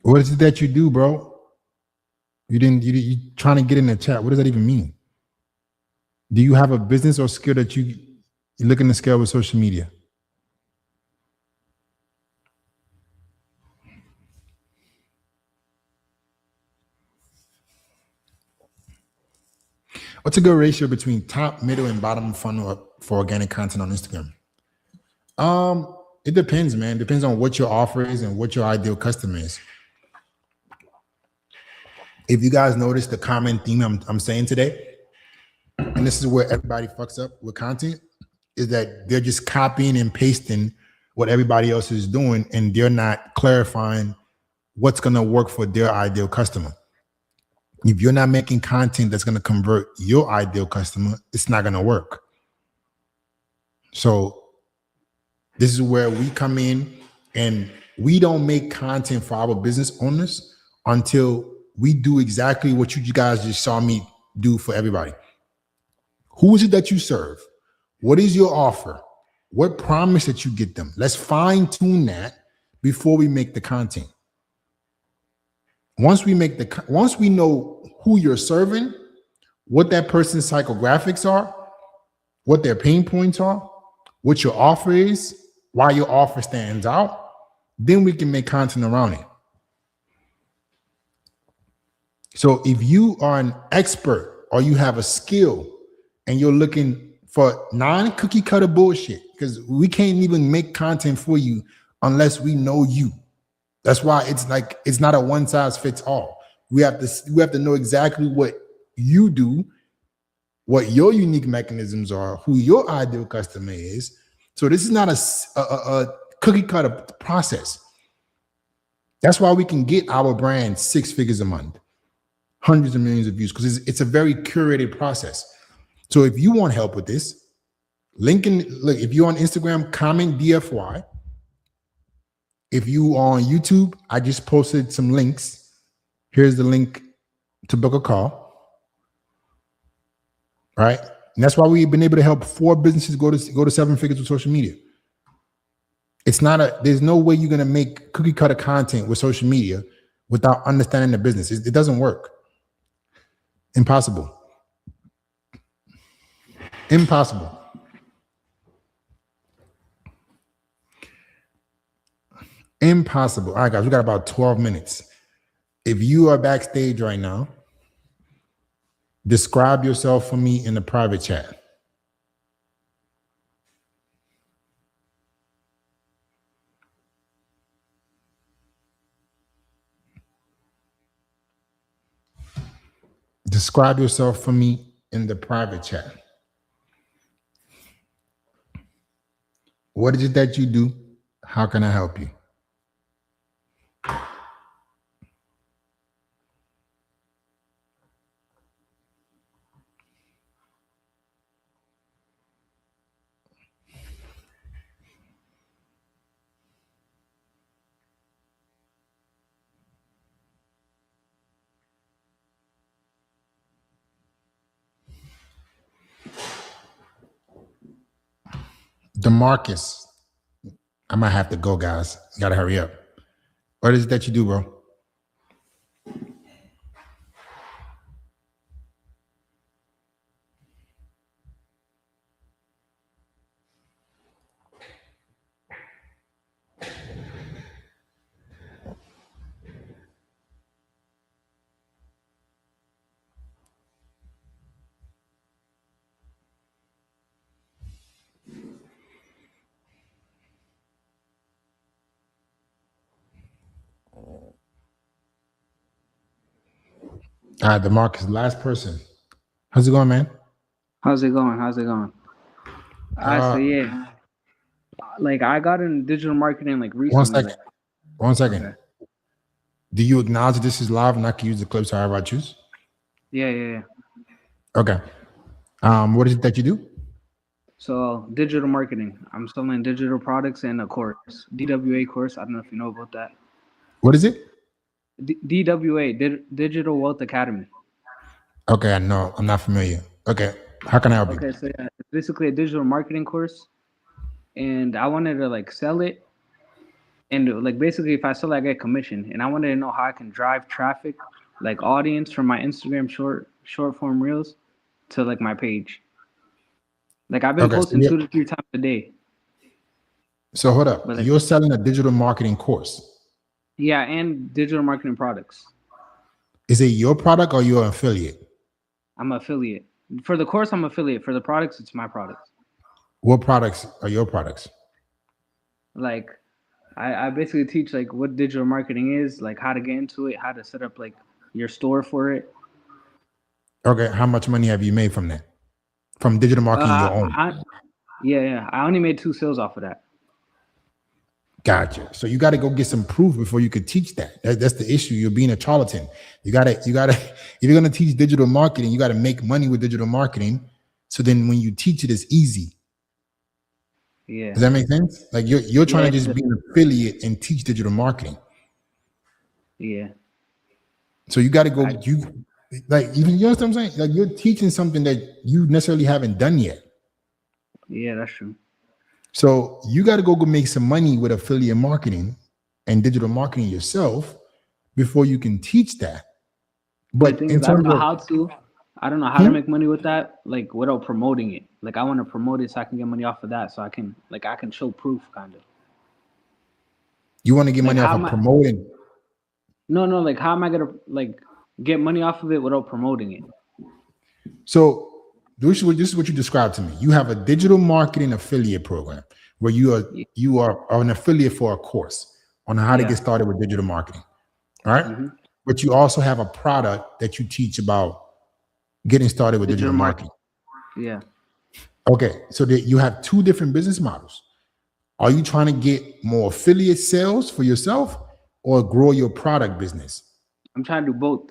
Speaker 1: What is it that you do, bro? You trying to get in the chat. What does that even mean? Do you have a business or skill that you're looking to scale with social media? What's a good ratio between top, middle, and bottom funnel for organic content on Instagram? It depends, man. Depends on what your offer is and what your ideal customer is. If you guys notice the common theme I'm saying today, and this is where everybody fucks up with content, is that they're just copying and pasting what everybody else is doing, and they're not clarifying what's going to work for their ideal customer. If you're not making content that's going to convert your ideal customer, it's not going to work. So this is where we come in, and we don't make content for our business owners until we do exactly what you guys just saw me do for everybody. Who is it that you serve? What is your offer? What promise that you get them? Let's fine tune that before we make the content. Once we know who you're serving, what that person's psychographics are, what their pain points are, what your offer is, why your offer stands out, then we can make content around it. So if you are an expert or you have a skill and you're looking for non-cookie cutter bullshit, because we can't even make content for you unless we know you. That's why it's not a one size fits all. We have to know exactly what you do, what your unique mechanisms are, who your ideal customer is. So this is not a cookie cutter process. That's why we can get our brand 6 figures a month, hundreds of millions of views, because it's a very curated process. So if you want help with this, look, if you're on Instagram, comment DFY. If you are on YouTube, I just posted some links. Here's the link to book a call. Right? And that's why we've been able to help 4 businesses go to 7 figures with social media. There's no way you're gonna make cookie cutter content with social media without understanding the business. It doesn't work. Impossible. Impossible. Impossible. All right, guys, we got about 12 minutes. If you are backstage right now, describe yourself for me in the private chat. Describe yourself for me in the private chat. What is it that you do? How can I help you? DeMarcus, I might have to go, guys. You gotta hurry up. What is it that you do, bro? All right, DeMarcus, last person. How's it going, man?
Speaker 7: How's it going? So yeah, like I got in digital marketing like recently.
Speaker 1: One second.
Speaker 7: Okay.
Speaker 1: Do you acknowledge this is live and I can use the clips however I choose?
Speaker 7: Yeah.
Speaker 1: Okay. What is it that you do?
Speaker 7: So digital marketing. I'm selling digital products and a course, DWA course. I don't know if you know about that.
Speaker 1: What is it?
Speaker 7: DWA, Digital Wealth Academy.
Speaker 1: Okay, I know. I'm not familiar. Okay. How can I help you?
Speaker 7: Okay, so yeah, it's basically a digital marketing course, and I wanted to like sell it, and like basically if I sell it, I get commission, and I wanted to know how I can drive traffic, like audience from my Instagram short form reels to like my page. Like I've been posting 2 to 3 times a day.
Speaker 1: So hold up.
Speaker 7: But, like,
Speaker 1: you're selling a digital marketing course.
Speaker 7: Yeah, and digital marketing products.
Speaker 1: Is it your product or you're an affiliate?
Speaker 7: I'm an affiliate. For the course, I'm affiliate. For the products, it's my products.
Speaker 1: What products are your products?
Speaker 7: Like, I basically teach like what digital marketing is, like how to get into it, how to set up like your store for it.
Speaker 1: Okay, how much money have you made from that? From digital marketing your own?
Speaker 7: Yeah. I only made 2 sales off of that.
Speaker 1: Gotcha. So you got to go get some proof before you could teach that. That's the issue. You're being a charlatan. You gotta. If you're gonna teach digital marketing, you got to make money with digital marketing. So then when you teach it, it's easy.
Speaker 7: Yeah.
Speaker 1: Does that make sense? Like you're trying to
Speaker 7: Yeah.
Speaker 1: just be an affiliate and teach digital marketing.
Speaker 7: Yeah.
Speaker 1: So you got to go. You know what I'm saying? Like you're teaching something that you necessarily haven't done yet.
Speaker 7: Yeah, that's true.
Speaker 1: So you got to go make some money with affiliate marketing and digital marketing yourself before you can teach that. But in
Speaker 7: I don't
Speaker 1: terms
Speaker 7: know
Speaker 1: of
Speaker 7: how to. I don't know how to make money with that, like without promoting it. Like I want to promote it so I can get money off of that, so I can show proof, kind of.
Speaker 1: you want to get money
Speaker 7: Like,
Speaker 1: off
Speaker 7: how
Speaker 1: of
Speaker 7: am I-
Speaker 1: promoting.
Speaker 7: No, like how am I gonna like get money off of it without promoting it?
Speaker 1: So this is what you described to me. You have a digital marketing affiliate program where you are an affiliate for a course on how to
Speaker 7: Yeah.
Speaker 1: get started with digital marketing. All right?
Speaker 7: Mhm.
Speaker 1: But you also have a product that you teach about getting started with digital marketing.
Speaker 7: Yeah.
Speaker 1: Okay, so that you have 2 different business models. Are you trying to get more affiliate sales for yourself or grow your product business?
Speaker 7: I'm trying to do both.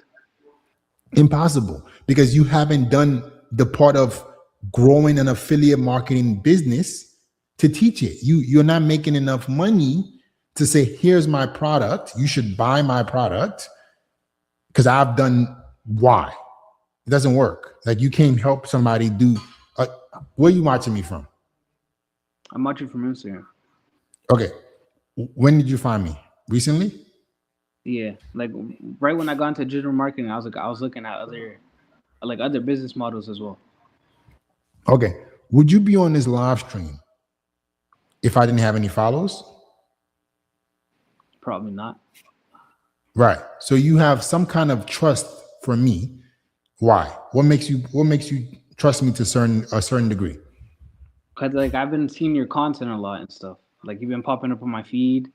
Speaker 1: Impossible, because you haven't done the part of growing an affiliate marketing business to teach it. You're not making enough money to say, here's my product. You should buy my product because I've done Y. It doesn't work. Like you can't help somebody do. Where are you watching me from?
Speaker 7: I'm watching from Instagram.
Speaker 1: Okay. When did you find me? Recently?
Speaker 7: Yeah, like right when I got into digital marketing, I was looking at other business models as well.
Speaker 1: Okay. Would you be on this live stream if I didn't have any followers?
Speaker 7: Probably not.
Speaker 1: Right. So you have some kind of trust for me. Why? What makes you trust me to a certain degree?
Speaker 7: Cause like I've been seeing your content a lot and stuff. Like you've been popping up on my feed.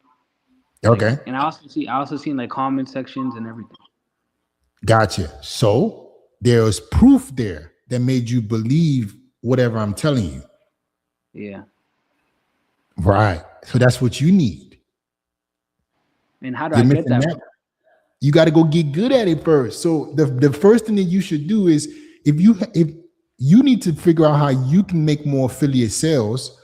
Speaker 1: Okay.
Speaker 7: And I also seen like comment sections and everything.
Speaker 1: Gotcha. So there's proof there that made you believe whatever I'm telling you.
Speaker 7: Yeah.
Speaker 1: Right. So that's what you need.
Speaker 7: And how do
Speaker 1: You're
Speaker 7: I
Speaker 1: missing
Speaker 7: get that?
Speaker 1: You got to go get good at it first. So the first thing that you should do is if you need to figure out how you can make more affiliate sales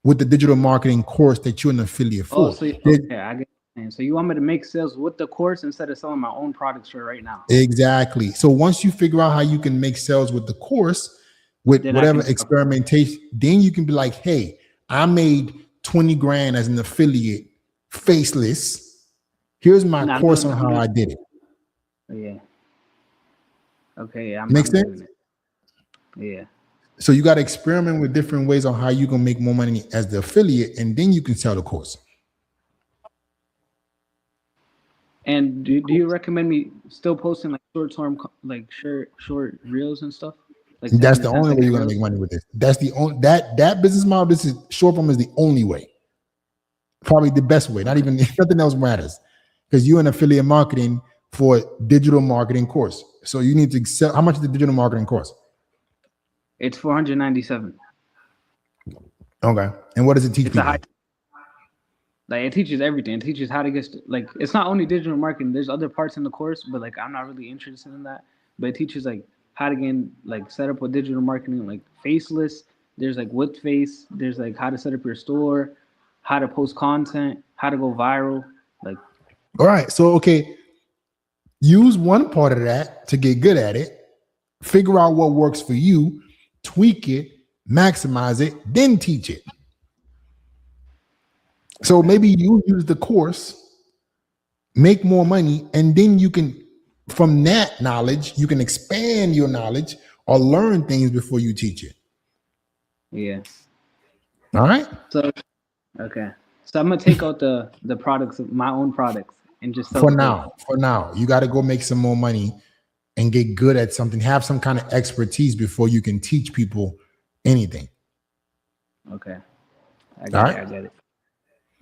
Speaker 1: with the digital marketing course that you're an affiliate for.
Speaker 7: Oh, so okay, I get it. So you want me to make sales with the course instead of selling my own products for right now?
Speaker 1: Exactly. So once you figure out how you can make sales with the course, with
Speaker 7: Then
Speaker 1: whatever experimentation, then you can be like, hey, I made 20 grand as an affiliate faceless. Here's my course on how I did it.
Speaker 7: Yeah. Okay. Yeah.
Speaker 1: Make sense?
Speaker 7: Yeah.
Speaker 1: So you got to experiment with different ways on how you can make more money as the affiliate, and then you can sell the course.
Speaker 7: And do you recommend me still posting like short-term, like short reels and stuff? Like
Speaker 1: That's the only way you're gonna make money with this. That's the only that business model. This is short form is the only way, probably the best way. Not even nothing else matters because you're an affiliate marketing for digital marketing course. So you need to sell. How much is the digital marketing course?
Speaker 7: It's $497.
Speaker 1: Okay, and what does it teach
Speaker 7: It's a
Speaker 1: people?
Speaker 7: high. Like it teaches everything. It teaches how to get like it's not only digital marketing. There's other parts in the course, but like I'm not really interested in that. But it teaches like how to get like set up with digital marketing, like faceless. There's like with face. There's like how to set up your store, how to post content, how to go viral. Like,
Speaker 1: All right, so okay, use one part of that to get good at it. Figure out what works for you, tweak it, maximize it, then teach it. So maybe you use the course, make more money, and then you can, from that knowledge, you can expand your knowledge or learn things before you teach it.
Speaker 7: yeah.
Speaker 1: All right.
Speaker 7: So, okay. So I'm gonna take out the products, my own products, and just sell
Speaker 1: For
Speaker 7: the course.
Speaker 1: now, you got to go make some more money and get good at something. Have some kind of expertise before you can teach people anything.
Speaker 7: Okay. I
Speaker 1: All
Speaker 7: get
Speaker 1: right.
Speaker 7: it. I get it.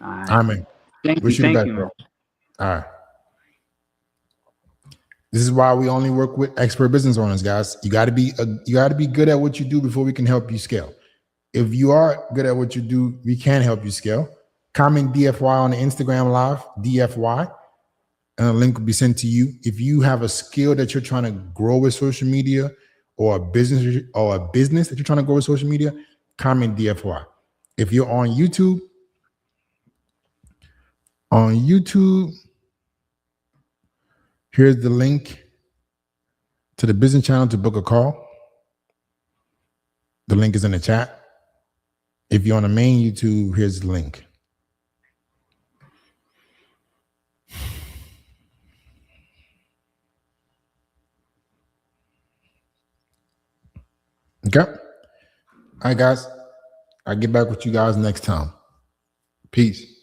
Speaker 7: All right.
Speaker 1: All right, man.
Speaker 7: Thank
Speaker 1: Wish
Speaker 7: you.
Speaker 1: you the
Speaker 7: Thank
Speaker 1: best,
Speaker 7: you,
Speaker 1: bro.
Speaker 7: man.
Speaker 1: All right. This is why we only work with expert business owners, guys. You got to be good at what you do before we can help you scale. If you are good at what you do, we can help you scale. Comment DFY on the Instagram live, DFY, and a link will be sent to you. If you have a skill that you're trying to grow with social media, or a business that you're trying to grow with social media, comment DFY. If you're on YouTube, here's the link to the business channel to book a call. The link is in the chat. If you're on the main YouTube, here's the link. Okay. All right, guys. I'll get back with you guys next time. Peace.